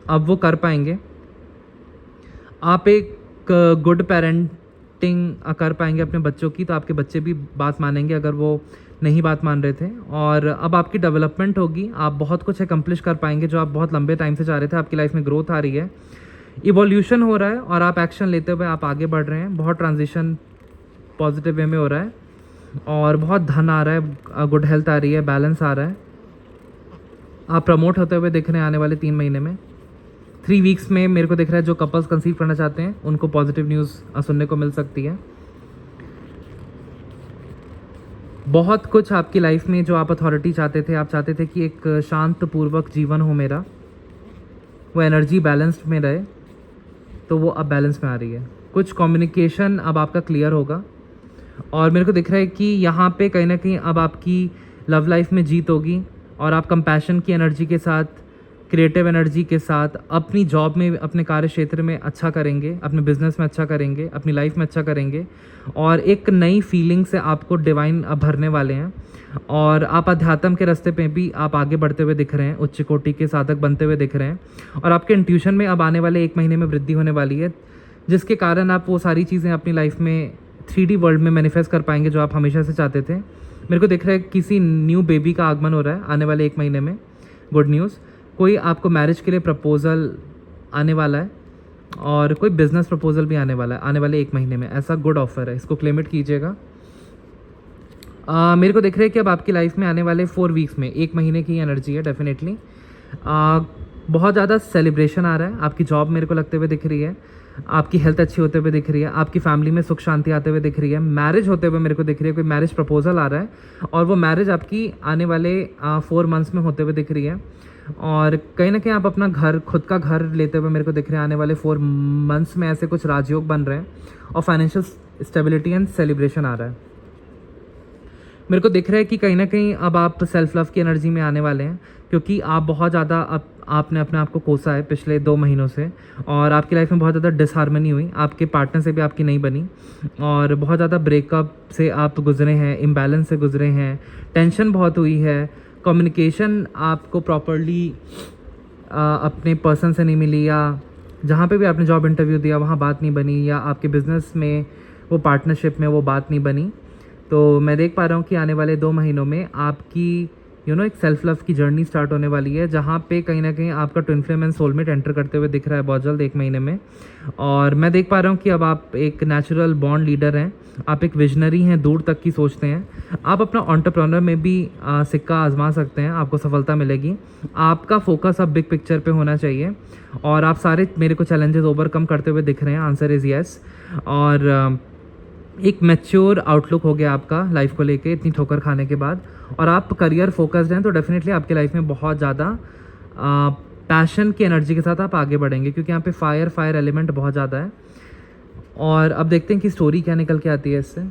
अब वो कर पाएंगे। आप एक गुड पेरेंटिंग कर पाएंगे अपने बच्चों की, तो आपके बच्चे भी बात मानेंगे अगर वो नहीं बात मान रहे थे। और अब आपकी डेवलपमेंट होगी, आप बहुत कुछ एकम्प्लिश कर पाएंगे जो आप बहुत लंबे टाइम से चाह रहे थे। आपकी लाइफ में ग्रोथ आ रही है, इवोल्यूशन हो रहा है, और आप एक्शन लेते हुए आप आगे बढ़ रहे हैं। बहुत ट्रांजिशन पॉजिटिव वे में हो रहा है, और बहुत धन आ रहा है, गुड हेल्थ आ रही है, बैलेंस आ रहा है। आप प्रमोट होते हुए दिख रहे हैं आने वाले 3 महीने में। 3 वीक्स में मेरे को दिख रहा है जो कपल्स कंसीव करना चाहते हैं उनको पॉजिटिव न्यूज़ सुनने को मिल सकती है। बहुत कुछ आपकी लाइफ में जो आप अथॉरिटी चाहते थे, आप चाहते थे कि एक शांतपूर्वक जीवन हो मेरा, वो एनर्जी बैलेंस्ड में रहे, तो वो अब बैलेंस में आ रही है। कुछ कम्युनिकेशन अब आपका क्लियर होगा, और मेरे को दिख रहा है कि यहाँ पे कहीं ना कहीं अब आपकी लव लाइफ में जीत होगी, और आप कंपैशन की एनर्जी के साथ, क्रिएटिव एनर्जी के साथ अपनी जॉब में, अपने कार्य क्षेत्र में अच्छा करेंगे, अपने बिजनेस में अच्छा करेंगे, अपनी लाइफ में अच्छा करेंगे, और एक नई फीलिंग से आपको डिवाइन भरने वाले हैं। और आप अध्यात्म के रास्ते पे भी आप आगे बढ़ते हुए दिख रहे हैं, उच्च कोटि के साधक बनते हुए दिख रहे हैं, और आपके इंट्यूशन में अब आने वाले 1 महीने में वृद्धि होने वाली है, जिसके कारण आप वो सारी चीज़ें अपनी लाइफ में 3D वर्ल्ड में मैनिफेस्ट कर पाएंगे जो आप हमेशा से चाहते थे। मेरे को दिख रहा है किसी न्यू बेबी का आगमन हो रहा है आने वाले 1 महीने में, गुड न्यूज़। कोई आपको मैरिज के लिए प्रपोजल आने वाला है, और कोई बिजनेस प्रपोजल भी आने वाला है आने वाले 1 महीने में। ऐसा गुड ऑफर है, इसको क्लेम इट कीजिएगा। मेरे को दिख रहा है कि अब आपकी लाइफ में आने वाले 4 वीक्स में, 1 महीने की एनर्जी है डेफिनेटली। बहुत ज़्यादा सेलिब्रेशन आ रहा है, आपकी जॉब मेरे को लगते हुए दिख रही है, आपकी हेल्थ अच्छी होते हुए दिख रही है, आपकी फैमिली में सुख शांति आते हुए दिख रही है, मैरिज होते हुए मेरे को दिख रही है, कोई मैरिज प्रपोजल आ रहा है, और वो मैरिज आपकी आने वाले 4 मंथ्स में होते हुए दिख रही है। और कहीं ना कहीं आप अपना घर, खुद का घर लेते हुए मेरे को दिख रहे हैं आने वाले 4 मंथ्स में। ऐसे कुछ राजयोग बन रहे हैं, और फाइनेंशियल स्टेबिलिटी एंड सेलिब्रेशन आ रहा है। मेरे को दिख रहा है कि कहीं ना कहीं अब आप सेल्फ लव की एनर्जी में आने वाले हैं, क्योंकि आप बहुत ज़्यादा आपने अपने आप को कोसा है पिछले 2 महीनों से, और आपकी लाइफ में बहुत ज़्यादा डिसहार्मनी हुई, आपके पार्टनर से भी आपकी नहीं बनी, और बहुत ज़्यादा ब्रेकअप से आप गुजरे हैं, इम्बैलेंस से गुजरे हैं, टेंशन बहुत हुई है, कम्युनिकेशन आपको प्रॉपरली अपने पर्सन से नहीं मिली, या जहाँ पे भी आपने जॉब इंटरव्यू दिया वहाँ बात नहीं बनी, या आपके बिज़नेस में वो पार्टनरशिप में वो बात नहीं बनी। तो मैं देख पा रहा हूँ कि आने वाले 2 महीनों में आपकी एक सेल्फ लव की जर्नी स्टार्ट होने वाली है, जहाँ पे कहीं ना कहीं आपका twin flame and soulmate enter करते हुए दिख रहा है बहुत जल्द, 1 महीने में। और मैं देख पा रहा हूँ कि अब आप एक नेचुरल बॉन्ड लीडर हैं, आप एक विजनरी हैं, दूर तक की सोचते हैं, आप अपना एंटरप्रेन्योर में भी सिक्का आजमा सकते हैं, आपको सफलता मिलेगी। आपका फोकस अब बिग पिक्चर पे होना चाहिए, और आप सारे मेरे को चैलेंजेस ओवरकम करते हुए दिख रहे हैं, आंसर इज़ येस। और एक मैच्योर आउटलुक हो गया आपका लाइफ को लेके इतनी ठोकर खाने के बाद, और आप करियर फोकस्ड हैं, तो डेफिनेटली आपके लाइफ में बहुत ज़्यादा पैशन की एनर्जी के साथ आप आगे बढ़ेंगे, क्योंकि यहाँ पे फायर एलिमेंट बहुत ज़्यादा है। और अब देखते हैं कि स्टोरी क्या निकल के आती है इससे।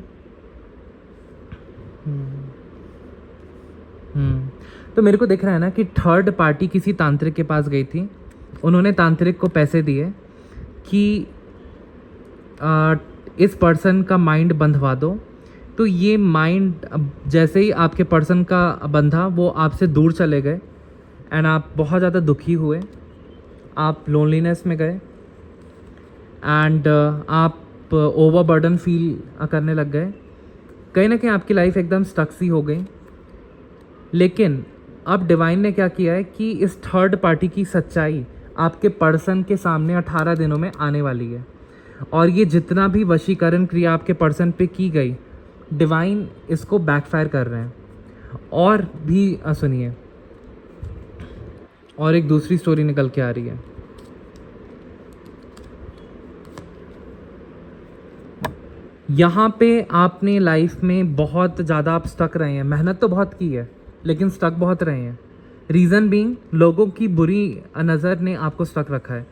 तो मेरे को दिख रहा है ना कि थर्ड पार्टी किसी तांत्रिक के पास गई थी, उन्होंने तांत्रिक को पैसे दिए कि इस पर्सन का माइंड बंधवा दो, तो ये माइंड जैसे ही आपके पर्सन का बंधा वो आपसे दूर चले गए एंड आप बहुत ज़्यादा दुखी हुए, आप लोनलीनेस में गए एंड आप ओवरबर्डन फील करने लग गए। कहीं ना कहीं आपकी लाइफ एकदम स्टक सी हो गई। लेकिन अब डिवाइन ने क्या किया है कि इस थर्ड पार्टी की सच्चाई आपके पर्सन के सामने 18 दिनों में आने वाली है, और ये जितना भी वशीकरण क्रिया आपके पर्सन पे की गई, डिवाइन इसको बैकफायर कर रहे हैं। और भी सुनिए, और एक दूसरी स्टोरी निकल के आ रही है। यहाँ पे आपने लाइफ में बहुत ज़्यादा आप स्टक रहे हैं, मेहनत तो बहुत की है लेकिन स्टक बहुत रहे हैं। रीज़न बीइंग लोगों की बुरी नज़र ने आपको स्टक रखा है।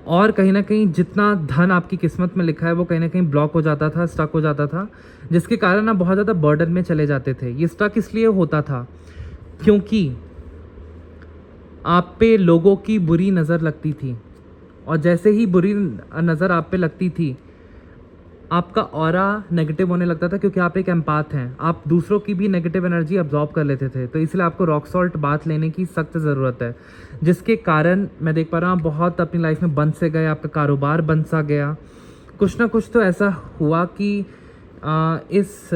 और कहीं ना कहीं जितना धन आपकी किस्मत में लिखा है वो कहीं ना कहीं ब्लॉक हो जाता था, स्टक हो जाता था, जिसके कारण आप बहुत ज़्यादा बर्डन में चले जाते थे। ये स्टक इसलिए होता था क्योंकि आप पे लोगों की बुरी नज़र लगती थी, और जैसे ही बुरी नज़र आप पे लगती थी आपका ऑरा नेगेटिव होने लगता था, क्योंकि आप एक एम्पाथ हैं, आप दूसरों की भी नेगेटिव एनर्जी अब्जॉर्ब कर लेते थे। तो इसलिए आपको रॉक सॉल्ट बाथ लेने की सख्त ज़रूरत है, जिसके कारण मैं देख पा रहा हूँ बहुत अपनी लाइफ में बंद से गए, आपका कारोबार बंद सा गया। कुछ ना कुछ तो ऐसा हुआ कि इस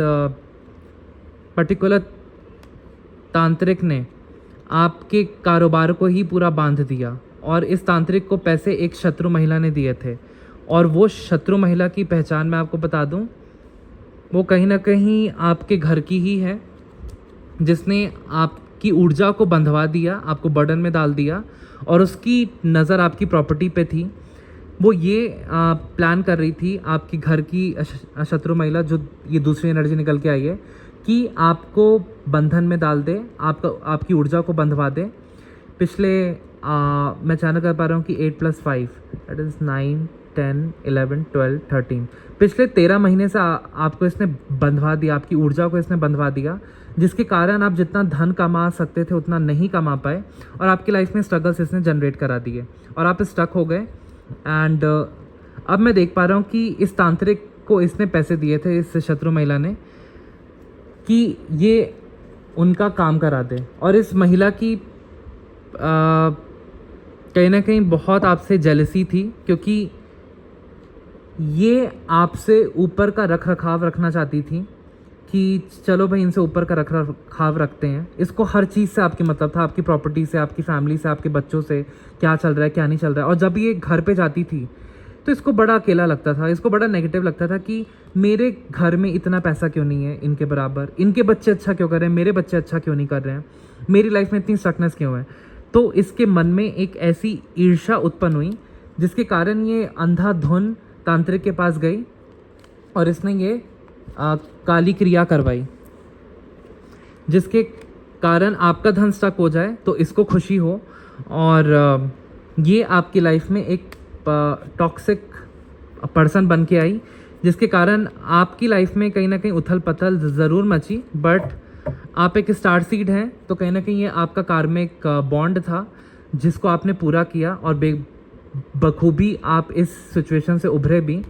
पर्टिकुलर तांत्रिक ने आपके कारोबार को ही पूरा बांध दिया, और इस तांत्रिक को पैसे एक शत्रु महिला ने दिए थे, और वो शत्रु महिला की पहचान मैं आपको बता दूं, वो कहीं ना कहीं आपके घर की ही है, जिसने आपकी ऊर्जा को बंधवा दिया, आपको बर्डन में डाल दिया, और उसकी नज़र आपकी प्रॉपर्टी पे थी। वो ये प्लान कर रही थी, आपकी घर की शत्रु महिला, जो ये दूसरी एनर्जी निकल के आई है, कि आपको बंधन में डाल दे, आपकी ऊर्जा को बंधवा दे। पिछले मैं चैनल कर पा रहा हूँ कि 8+5 दैट इज़ 9, 10, 11, 12, 13 पिछले 13 महीने से आपको इसने बंधवा दिया, आपकी ऊर्जा को इसने बंधवा दिया, जिसके कारण आप जितना धन कमा सकते थे उतना नहीं कमा पाए, और आपकी लाइफ में स्ट्रगल्स इसने जनरेट करा दिए, और आप स्टक हो गए। एंड अब मैं देख पा रहा हूँ कि इस तांत्रिक को इसने पैसे दिए थे, इस शत्रु महिला ने, कि ये उनका काम करा दे। और इस महिला की कहीं ना कहीं बहुत आपसे जेलसी थी, क्योंकि ये आपसे ऊपर का रख रखाव रखना चाहती थी कि चलो भाई इनसे ऊपर का रख रखाव रखते हैं। इसको हर चीज़ से आपकी मतलब था, आपकी प्रॉपर्टी से, आपकी फैमिली से, आपके बच्चों से, क्या चल रहा है क्या नहीं चल रहा है। और जब ये घर पे जाती थी तो इसको बड़ा अकेला लगता था, इसको बड़ा नेगेटिव लगता था कि मेरे घर में इतना पैसा क्यों नहीं है इनके बराबर, इनके बच्चे अच्छा क्यों कर रहे हैं, मेरे बच्चे अच्छा क्यों नहीं कर रहे हैं, मेरी लाइफ में इतनी स्टकनेस क्यों है। तो इसके मन में एक ऐसी ईर्ष्या उत्पन्न हुई, जिसके कारण ये अंधाधुन तांत्रिक के पास गई और इसने ये काली क्रिया करवाई, जिसके कारण आपका धन स्टक हो जाए तो इसको खुशी हो, और ये आपकी लाइफ में एक टॉक्सिक पर्सन बन के आई, जिसके कारण आपकी लाइफ में कहीं ना कहीं उथल पथल ज़रूर मची, बट आप एक स्टार सीड हैं, तो कहीं ना कहीं ये आपका कार्मिक बॉन्ड था जिसको आपने पूरा किया, और बखूबी आप इस सिचुएशन से उभरे भी।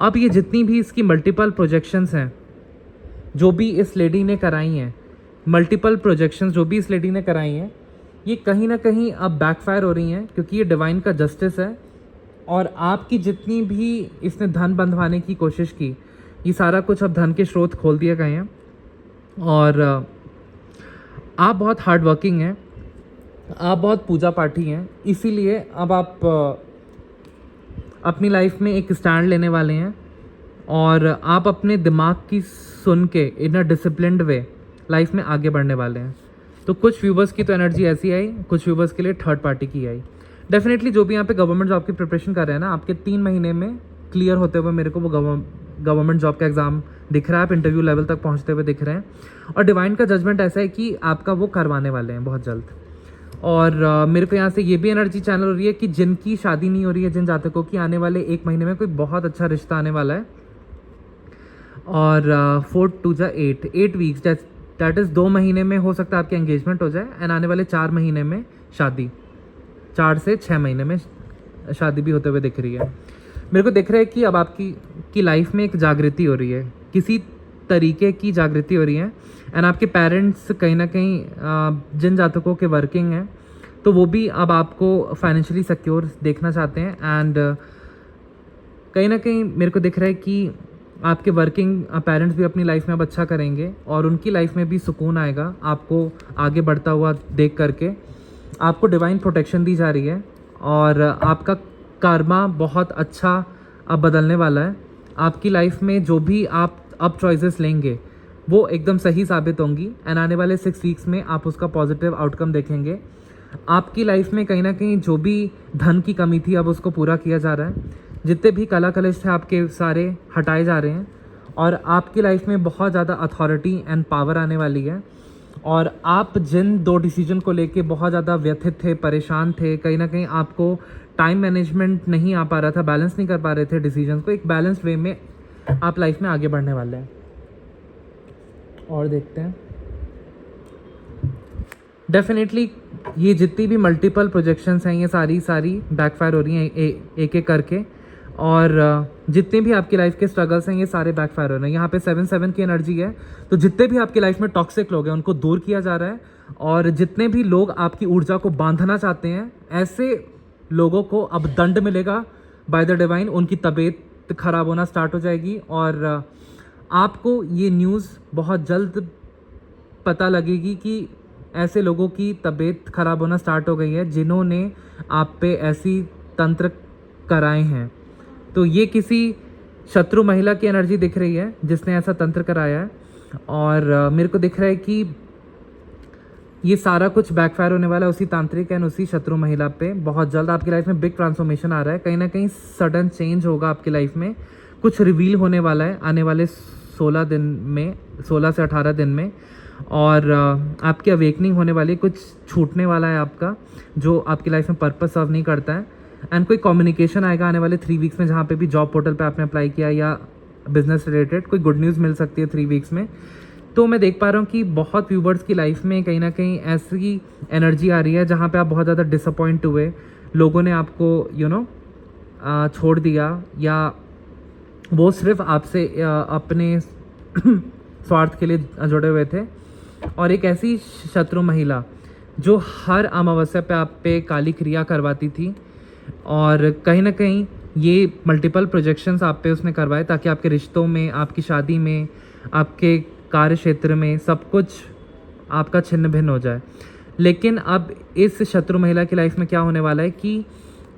अब ये जितनी भी इसकी मल्टीपल प्रोजेक्शंस हैं जो भी इस लेडी ने कराई हैं, मल्टीपल प्रोजेक्शंस जो भी इस लेडी ने कराई हैं, ये कहीं ना कहीं अब बैकफायर हो रही हैं, क्योंकि ये डिवाइन का जस्टिस है। और आपकी जितनी भी इसने धन बंधवाने की कोशिश की, ये सारा कुछ अब धन के स्रोत खोल दिए गए हैं। और आप बहुत हार्ड वर्किंग हैं, आप बहुत पूजा पाठी हैं, इसीलिए अब आप अपनी लाइफ में एक स्टैंड लेने वाले हैं, और आप अपने दिमाग की सुन के इन अ डिसिप्लिन्ड वे लाइफ में आगे बढ़ने वाले हैं। तो कुछ व्यूवर्स की तो एनर्जी ऐसी आई, कुछ व्यूवर्स के लिए थर्ड पार्टी की आई। डेफिनेटली जो भी यहाँ पे गवर्नमेंट जॉब की प्रिपरेशन कर रहे हैं ना, आपके 3 महीने में क्लियर होते हुए मेरे को वो गवर्नमेंट जॉब का एग्ज़ाम दिख रहा है, आप इंटरव्यू लेवल तक पहुँचते हुए दिख रहे हैं। और डिवाइन का जजमेंट ऐसा है कि आपका वो करवाने वाले हैं बहुत जल्द। और मेरे को यहाँ से ये भी एनर्जी चैनल हो रही है कि जिनकी शादी नहीं हो रही है, जिन जातकों की आने वाले 1 महीने में कोई बहुत अच्छा रिश्ता आने वाला है। और 4 2 जा 8 वीक्स, दैट इज़ 2 महीने में हो सकता है आपकी एंगेजमेंट हो जाए, एंड आने वाले 4 महीने में शादी, 4 से 6 महीने में शादी भी होते हुए दिख रही है। मेरे को दिख रहा है कि अब आपकी लाइफ में एक जागृति हो रही है, किसी तरीके की जागृति हो रही है। एंड आपके पेरेंट्स कहीं ना कहीं जिन जातकों के वर्किंग हैं तो वो भी अब आपको फाइनेंशियली सिक्योर देखना चाहते हैं। एंड कहीं ना कहीं मेरे को दिख रहा है कि आपके वर्किंग पेरेंट्स भी अपनी लाइफ में अब अच्छा करेंगे और उनकी लाइफ में भी सुकून आएगा आपको आगे बढ़ता हुआ देख करके। आपको डिवाइन प्रोटेक्शन दी जा रही है और आपका कर्मा बहुत अच्छा अब बदलने वाला है। आपकी लाइफ में जो भी आप अब चॉइसेस लेंगे वो एकदम सही साबित होंगी एंड आने वाले 6 वीक्स में आप उसका पॉजिटिव आउटकम देखेंगे। आपकी लाइफ में कहीं ना कहीं जो भी धन की कमी थी अब उसको पूरा किया जा रहा है। जितने भी कला कलश थे आपके सारे हटाए जा रहे हैं और आपकी लाइफ में बहुत ज़्यादा अथॉरिटी एंड पावर आने वाली है। और आप जिन 2 डिसीजन को लेके बहुत ज़्यादा व्यथित थे, परेशान थे, कहीं ना कहीं आपको टाइम मैनेजमेंट नहीं आ पा रहा था, बैलेंस नहीं कर पा रहे थे डिसीजन को, एक बैलेंस वे में आप लाइफ में आगे बढ़ने वाले हैं। और देखते हैं डेफिनेटली ये जितनी भी मल्टीपल प्रोजेक्शंस हैं ये सारी बैकफायर हो रही हैं एक एक करके। और जितने भी आपकी लाइफ के स्ट्रगल्स हैं ये सारे बैकफायर हो रहे हैं। यहाँ पे 7-7 की एनर्जी है, तो जितने भी आपकी लाइफ में टॉक्सिक लोग हैं उनको दूर किया जा रहा है। और जितने भी लोग आपकी ऊर्जा को बांधना चाहते हैं ऐसे लोगों को अब दंड मिलेगा बाय द डिवाइन। उनकी तबीयत खराब होना स्टार्ट हो जाएगी और आपको ये न्यूज़ बहुत जल्द पता लगेगी कि ऐसे लोगों की तबीयत खराब होना स्टार्ट हो गई है जिन्होंने आप पे ऐसी तंत्र कराए हैं। तो ये किसी शत्रु महिला की एनर्जी दिख रही है जिसने ऐसा तंत्र कराया है। और मेरे को दिख रहा है कि ये सारा कुछ बैकफायर होने वाला है उसी तांत्रिक एंड उसी शत्रु महिला पे। बहुत जल्द आपकी लाइफ में बिग ट्रांसफॉर्मेशन आ रहा है, कहीं ना कहीं सडन चेंज होगा आपकी लाइफ में, कुछ रिवील होने वाला है आने वाले 16 दिन में, 16 से 18 दिन में। और आपकी अवेकनिंग होने वाली है, कुछ छूटने वाला है आपका जो आपकी लाइफ में पर्पस सर्व नहीं करता है। एंड कोई कम्युनिकेशन आएगा आने वाले 3 वीक्स में जहाँ पे भी जॉब पोर्टल पे आपने अप्लाई किया या बिजनेस रिलेटेड कोई गुड न्यूज़ मिल सकती है 3 वीक्स में। तो मैं देख पा रहा हूँ कि बहुत व्यूवर्स की लाइफ में कहीं ना कहीं ऐसी एनर्जी आ रही है जहाँ पे आप बहुत ज़्यादा डिसअपॉइंट हुए, लोगों ने आपको छोड़ दिया या वो सिर्फ आपसे अपने स्वार्थ के लिए जुड़े हुए थे। और एक ऐसी शत्रु महिला जो हर अमावस्या पे आप पे काली क्रिया करवाती थी और कहीं ना कहीं ये मल्टीपल प्रोजेक्शंस आप पे उसने करवाए ताकि आपके रिश्तों में, आपकी शादी में, आपके कार्य क्षेत्र में सब कुछ आपका छिन्न भिन्न हो जाए। लेकिन अब इस शत्रु महिला की लाइफ में क्या होने वाला है कि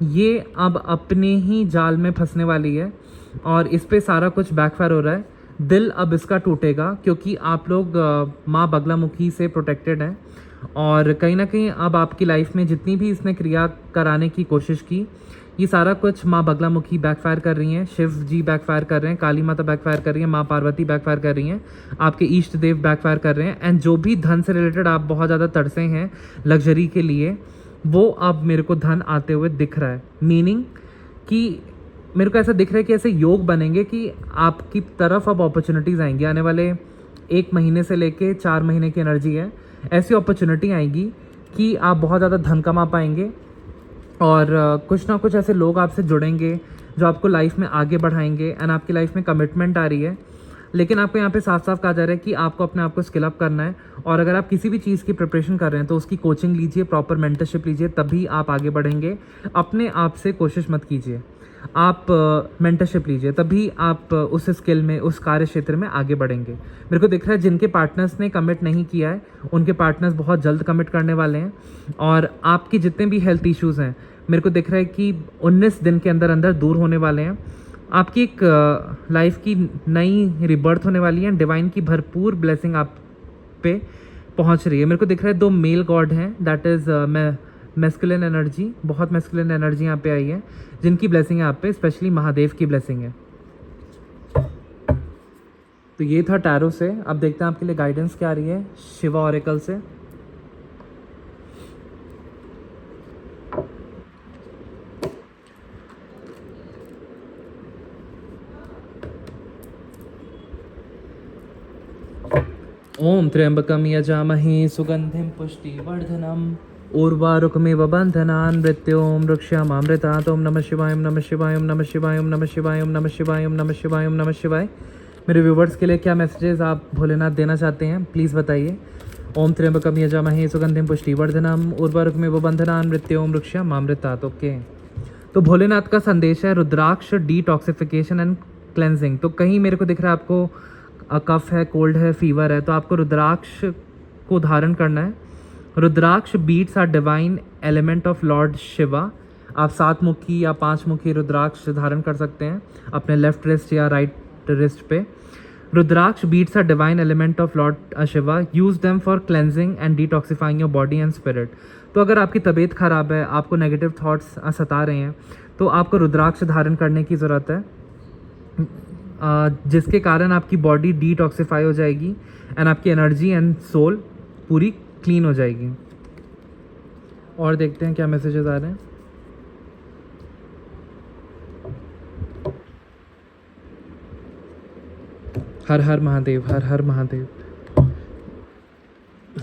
ये अब अपने ही जाल में फंसने वाली है और इस पे सारा कुछ बैकफायर हो रहा है। दिल अब इसका टूटेगा क्योंकि आप लोग माँ बगलामुखी से प्रोटेक्टेड हैं और कहीं ना कहीं अब आपकी लाइफ में जितनी भी इसने क्रिया कराने की कोशिश की ये सारा कुछ माँ बगलामुखी बैकफायर कर रही हैं, शिव जी बैकफायर कर रहे हैं, काली माता बैकफायर कर रही हैं, माँ पार्वती बैकफायर कर रही हैं, आपके इष्ट देव बैकफायर कर रहे हैं। एंड जो भी धन से रिलेटेड आप बहुत ज़्यादा तरसे हैं लग्जरी के लिए वो अब मेरे को धन आते हुए दिख रहा है। मीनिंग कि मेरे को ऐसा दिख रहा है कि ऐसे योग बनेंगे कि आपकी तरफ अब अपॉर्चुनिटीज़ आएंगी। आने वाले 1 महीने से लेके 4 महीने की एनर्जी है, ऐसी अपॉर्चुनिटी आएगी कि आप बहुत ज़्यादा धन कमा पाएंगे और कुछ ना कुछ ऐसे लोग आपसे जुड़ेंगे जो आपको लाइफ में आगे बढ़ाएंगे एंड आपकी लाइफ में कमिटमेंट आ रही है। लेकिन आपको यहाँ पे साफ साफ कहा जा रहा है कि आपको अपने आप को स्किल अप करना है और अगर आप किसी भी चीज़ की प्रिपरेशन कर रहे हैं तो उसकी कोचिंग लीजिए, प्रॉपर मेंटरशिप लीजिए, तभी आप आगे बढ़ेंगे। अपने आप से कोशिश मत कीजिए, आप मेंटरशिप लीजिए, तभी आप उस स्किल में, उस कार्य क्षेत्र में आगे बढ़ेंगे। मेरे को दिख रहा है जिनके पार्टनर्स ने कमिट नहीं किया है उनके पार्टनर्स बहुत जल्द कमिट करने वाले हैं। और आपकी जितने भी हेल्थ इश्यूज़ हैं मेरे को दिख रहा है कि 19 दिन के अंदर अंदर दूर होने वाले हैं। आपकी एक लाइफ की नई रिबर्थ होने वाली है, डिवाइन की भरपूर ब्लेसिंग आप पे पहुंच रही है। मेरे को दिख रहा है 2 मेल गॉड हैं, दैट इज़ मैस्कुलिन एनर्जी, बहुत मैस्कुलिन एनर्जी यहाँ पे आई है जिनकी ब्लेसिंग है आप पे, स्पेशली महादेव की ब्लेसिंग है। तो ये था टैरो से। अब देखते हैं आपके लिए गाइडेंस क्या आ रही है शिवा ऑरेकल से। ओम त्र्यंबकम यजामहे सुगंधिम पुष्टिवर्धनम उर्वारुकमेव बंधनान् मृत्योम वृक्षामृतात्। ओम नमः शिवाय, ओम नमः शिवाय, ओम नमः शिवाय, ओम नमः शिवाय, ओम नमः शिवाय, ओम नमः शिवाय, ओम नमः शिवाय। मेरे व्यूवर्स के लिए क्या मैसेजेस आप भोलेनाथ देना चाहते हैं, प्लीज़ बताइए। ओम त्र्यंबकम यजामहे सुगंधिम पुष्टिवर्धनम उर्वारुकमेव बंधनान् मृत्योर्मुक्षयमामृतात् मामृतात्। ओके, तो भोलेनाथ का संदेश है रुद्राक्ष डिटॉक्सिफिकेशन एंड क्लेंजिंग। तो कहीं मेरे को दिख रहा है आपको कफ है, कोल्ड है, फीवर है, तो आपको रुद्राक्ष को धारण करना है। Rudraksha beads are divine element of lord Shiva. आप 7 मुखी या 5 मुखी रुद्राक्ष धारण कर सकते हैं अपने लेफ्ट रिस्ट या राइट रिस्ट पे। Rudraksha beads are divine element of lord Shiva, use them for cleansing and detoxifying your body and spirit. तो अगर आपकी तबीयत खराब है, आपको नेगेटिव थॉट्स सता रहे हैं, तो आपको रुद्राक्ष धारण करने की ज़रूरत है, जिसके कारण आपकी बॉडी डिटॉक्सिफाई हो जाएगी एंड आपकी एनर्जी एंड सोल पूरी क्लीन हो जाएगी। और देखते हैं क्या मैसेजेस आ रहे हैं। हर हर महादेव, हर हर महादेव,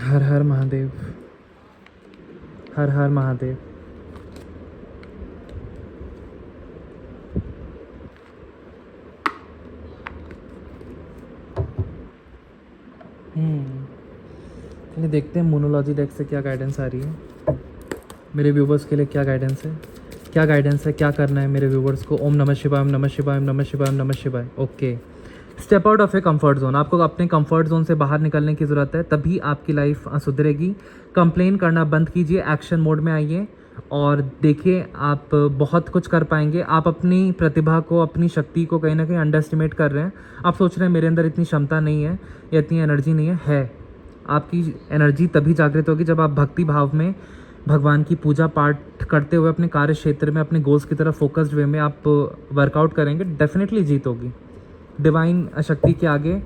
हर हर महादेव, हर हर महादेव। चलिए देखते हैं मोनोलॉजी डेक से क्या गाइडेंस आ रही है मेरे व्यूवर्स के लिए। क्या गाइडेंस है, क्या गाइडेंस है, क्या करना है मेरे व्यूवर्स को। ओम नमः शिवाय, ओम नमः शिवाय, ओम नमः शिवाय, ओम नमः शिवाय। Okay, step out of a comfort zone. आपको अपने कंफर्ट जोन से बाहर निकलने की ज़रूरत है, तभी आपकी लाइफ सुधरेगी। कंप्लेन करना बंद कीजिए, एक्शन मोड में आइए और देखिए आप बहुत कुछ कर पाएंगे। आप अपनी प्रतिभा को, अपनी शक्ति को कहीं ना कहीं अंडर एस्टिमेट कर रहे हैं। आप सोच रहे हैं मेरे अंदर इतनी क्षमता नहीं है या इतनी एनर्जी नहीं है। आपकी एनर्जी तभी जागृत होगी जब आप भक्ति भाव में भगवान की पूजा पाठ करते हुए अपने कार्य क्षेत्र में अपने गोल्स की तरफ फोकस्ड वे में आप वर्कआउट करेंगे, डेफिनेटली जीत होगी। डिवाइन शक्ति के आगे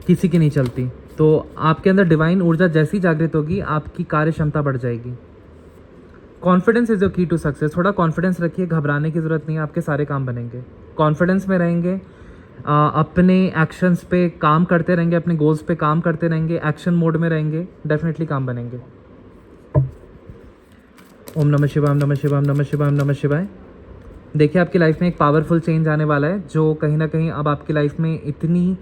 किसी की नहीं चलती। तो आपके अंदर डिवाइन ऊर्जा जैसी जागृत होगी, आपकी कार्य क्षमता बढ़ जाएगी। कॉन्फिडेंस इज योर की टू सक्सेस। थोड़ा कॉन्फिडेंस रखिए, घबराने की ज़रूरत नहीं है, आपके सारे काम बनेंगे। कॉन्फिडेंस में रहेंगे, अपने एक्शंस पे काम करते रहेंगे, अपने गोल्स पे काम करते रहेंगे, एक्शन मोड में रहेंगे, डेफिनेटली काम बनेंगे। ओम नमः शिवाय, ओम नमः शिवाय, ओम नमः शिवाय, ओम नमः शिवाय। देखिए आपकी लाइफ में एक पावरफुल चेंज आने वाला है, जो कहीं ना कहीं अब आपकी लाइफ में इतनी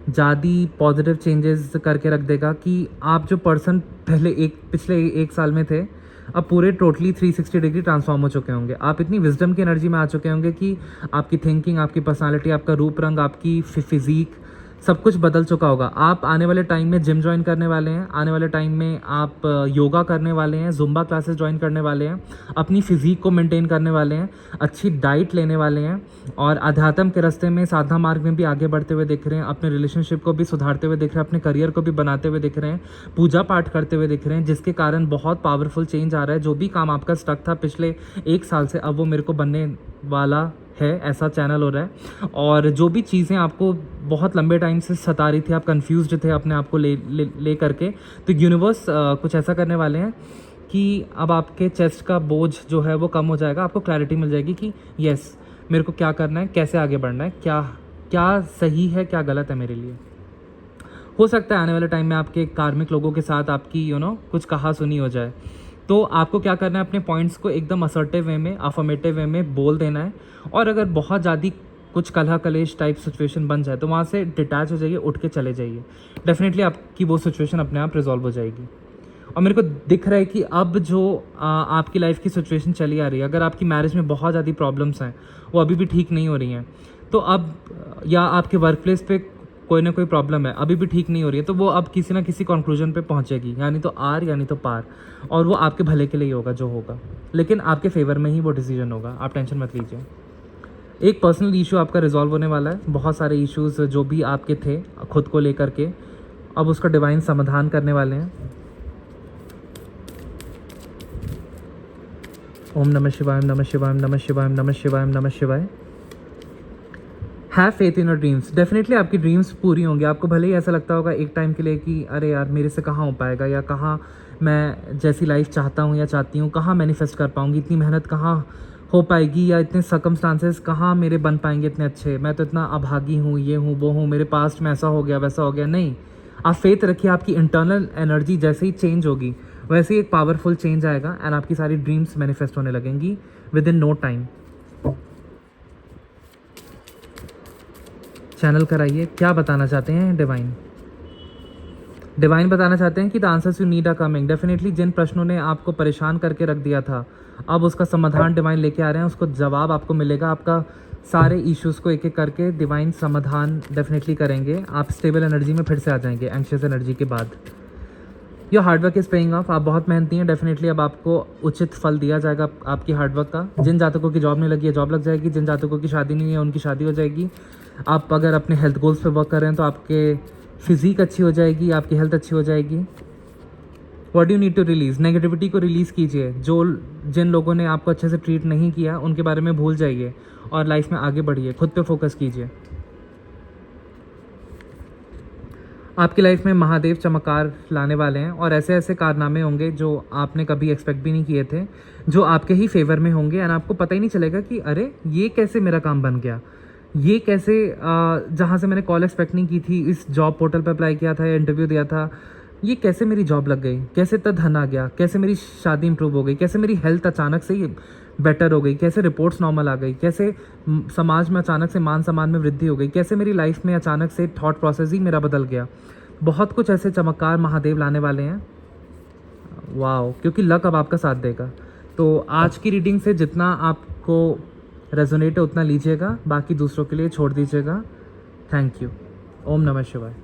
ज़्यादा पॉजिटिव चेंजेस करके रख देगा कि आप जो पर्सन पहले पिछले 1 साल में थे, अब पूरे टोटली 360 डिग्री ट्रांसफॉर्म हो चुके होंगे। आप इतनी विजडम की एनर्जी में आ चुके होंगे कि आपकी थिंकिंग, आपकी पर्सनालिटी, आपका रूप रंग, आपकी फिजिक, सब कुछ बदल चुका होगा। आप आने वाले टाइम में जिम ज्वाइन करने वाले हैं, आने वाले टाइम में आप योगा करने वाले हैं, जुम्बा क्लासेस ज्वाइन करने वाले हैं, अपनी फिजिक को मेंटेन करने वाले हैं, अच्छी डाइट लेने वाले हैं और अध्यात्म के रास्ते में, साधना मार्ग में भी आगे बढ़ते हुए दिख रहे हैं। अपने रिलेशनशिप को भी सुधारते हुए दिख रहे हैं, अपने करियर को भी बनाते हुए दिख रहे हैं, पूजा पाठ करते हुए दिख रहे हैं, जिसके कारण बहुत पावरफुल चेंज आ रहा है। जो भी काम आपका स्टक था पिछले 1 साल से, अब वो मेरे को बनने वाला है, ऐसा चैनल हो रहा है। और जो भी चीज़ें आपको बहुत लंबे टाइम से सता रही थी, आप कंफ्यूज्ड थे अपने आप को ले करके, तो यूनिवर्स कुछ ऐसा करने वाले हैं कि अब आपके चेस्ट का बोझ जो है वो कम हो जाएगा। आपको क्लैरिटी मिल जाएगी कि यस, मेरे को क्या करना है, कैसे आगे बढ़ना है, क्या सही है, क्या गलत है मेरे लिए। हो सकता है आने वाले टाइम में आपके कार्मिक लोगों के साथ आपकी कुछ कहा सुनी हो जाए, तो आपको क्या करना है, अपने पॉइंट्स को एकदम असर्टिव वे में, अफर्मेटिव वे में बोल देना है। और अगर बहुत ज़्यादा कुछ कलह कलेश टाइप सिचुएशन बन जाए, तो वहाँ से डिटैच हो जाइए, उठ के चले जाइए। डेफिनेटली आपकी वो सिचुएशन अपने आप रिजॉल्व हो जाएगी। और मेरे को दिख रहा है कि अब जो आपकी लाइफ की सिचुएशन चली आ रही है, अगर आपकी मैरिज में बहुत ज़्यादा प्रॉब्लम्स हैं, वो अभी भी ठीक नहीं हो रही हैं, तो अब या आपके वर्क प्लेस पे कोई ना कोई प्रॉब्लम है, अभी भी ठीक नहीं हो रही है, तो वो अब किसी ना किसी कंक्लूजन पे पहुंचेगी, यानी तो आर यानी तो पार। और वो आपके भले के लिए ही होगा जो होगा, लेकिन आपके फेवर में ही वो डिसीजन होगा। आप टेंशन मत लीजिए। एक पर्सनल इशू आपका रिजॉल्व होने वाला है। बहुत सारे इश्यूज़ जो भी आपके थे खुद को लेकर के, अब उसका डिवाइन समाधान करने वाले हैं। ओम नमः शिवाय, ओम नमः शिवाय, ओम नमः शिवाय, ओम नमः शिवाय, ओम नमः शिवाय। Have faith in your dreams. Definitely आपकी ड्रीम्स पूरी होंगी। आपको भले ही ऐसा लगता होगा एक टाइम के लिए कि अरे यार मेरे से कहाँ हो पाएगा, या कहाँ मैं जैसी लाइफ चाहता हूँ या चाहती हूँ कहाँ मैनिफेस्ट कर पाऊँगी, इतनी मेहनत कहाँ हो पाएगी, या इतने सर्कमस्टांसेस कहाँ मेरे बन पाएंगे इतने अच्छे, मैं तो इतना अभागी हूँ, ये हूँ वो हूँ, मेरे पास्ट में ऐसा हो गया वैसा हो गया। नहीं, आप फेथ रखिए। आपकी इंटरनल एनर्जी जैसे ही चेंज होगी, वैसे ही एक पावरफुल चेंज आएगा एंड आपकी सारी ड्रीम्स मैनिफेस्ट होने लगेंगी within no time. Channel कराइए। क्या बताना चाहते हैं डिवाइन? डिवाइन बताना चाहते हैं कि the answers you need are coming. Definitely जिन प्रश्नों ने आपको परेशान करके रख दिया था, अब उसका समाधान डिवाइन लेके आ रहे हैं, उसको जवाब आपको मिलेगा। आपका सारे इश्यूज़ को एक एक करके डिवाइन समाधान डेफिनेटली करेंगे। आप स्टेबल एनर्जी में फिर से आ जाएंगे एंग्शियस एनर्जी के बाद। Your hard work is paying off. आप बहुत मेहनती हैं। डेफिनेटली अब आपको उचित फल दिया जाएगा आपकी हार्डवर्क का। जिन जातकों की जॉब नहीं लगी है जॉब लग जाएगी, जिन जातकों की शादी नहीं है उनकी शादी हो जाएगी। आप अगर अपने हेल्थ गोल्स पे वर्क कर रहे हैं तो आपके फिज़ीक अच्छी हो जाएगी, आपकी हेल्थ अच्छी हो जाएगी। What you need to release? Negativity को रिलीज़ कीजिए। जिन लोगों ने आपको अच्छे से ट्रीट नहीं किया उनके बारे में भूल जाइए और लाइफ में आगे बढ़िए। खुद पे फोकस कीजिए। आपकी लाइफ में महादेव चमत्कार लाने वाले हैं और ऐसे ऐसे कारनामे होंगे जो आपने कभी एक्सपेक्ट भी नहीं किए थे, जो आपके ही फेवर में होंगे। एंड आपको पता ही नहीं चलेगा कि अरे ये कैसे मेरा काम बन गया, ये कैसे जहाँ से मैंने कॉल एक्सपेक्ट नहीं की थी, इस जॉब पोर्टल पर अप्लाई किया था या इंटरव्यू दिया था, ये कैसे मेरी जॉब लग गई, कैसे इतना धन आ गया, कैसे मेरी शादी इंप्रूव हो गई, कैसे मेरी हेल्थ अचानक से ही बेटर हो गई, कैसे रिपोर्ट्स नॉर्मल आ गई, कैसे समाज में अचानक से मान सम्मान में वृद्धि हो गई, कैसे मेरी लाइफ में अचानक से थॉट प्रोसेस ही मेरा बदल गया। बहुत कुछ ऐसे चमत्कार महादेव लाने वाले हैं। वाओ, क्योंकि लक अब आपका साथ देगा। तो आज की रीडिंग से जितना आपको रेजोनेट है उतना लीजिएगा, बाकी दूसरों के लिए छोड़ दीजिएगा। Thank you. ओम नमः शिवाय।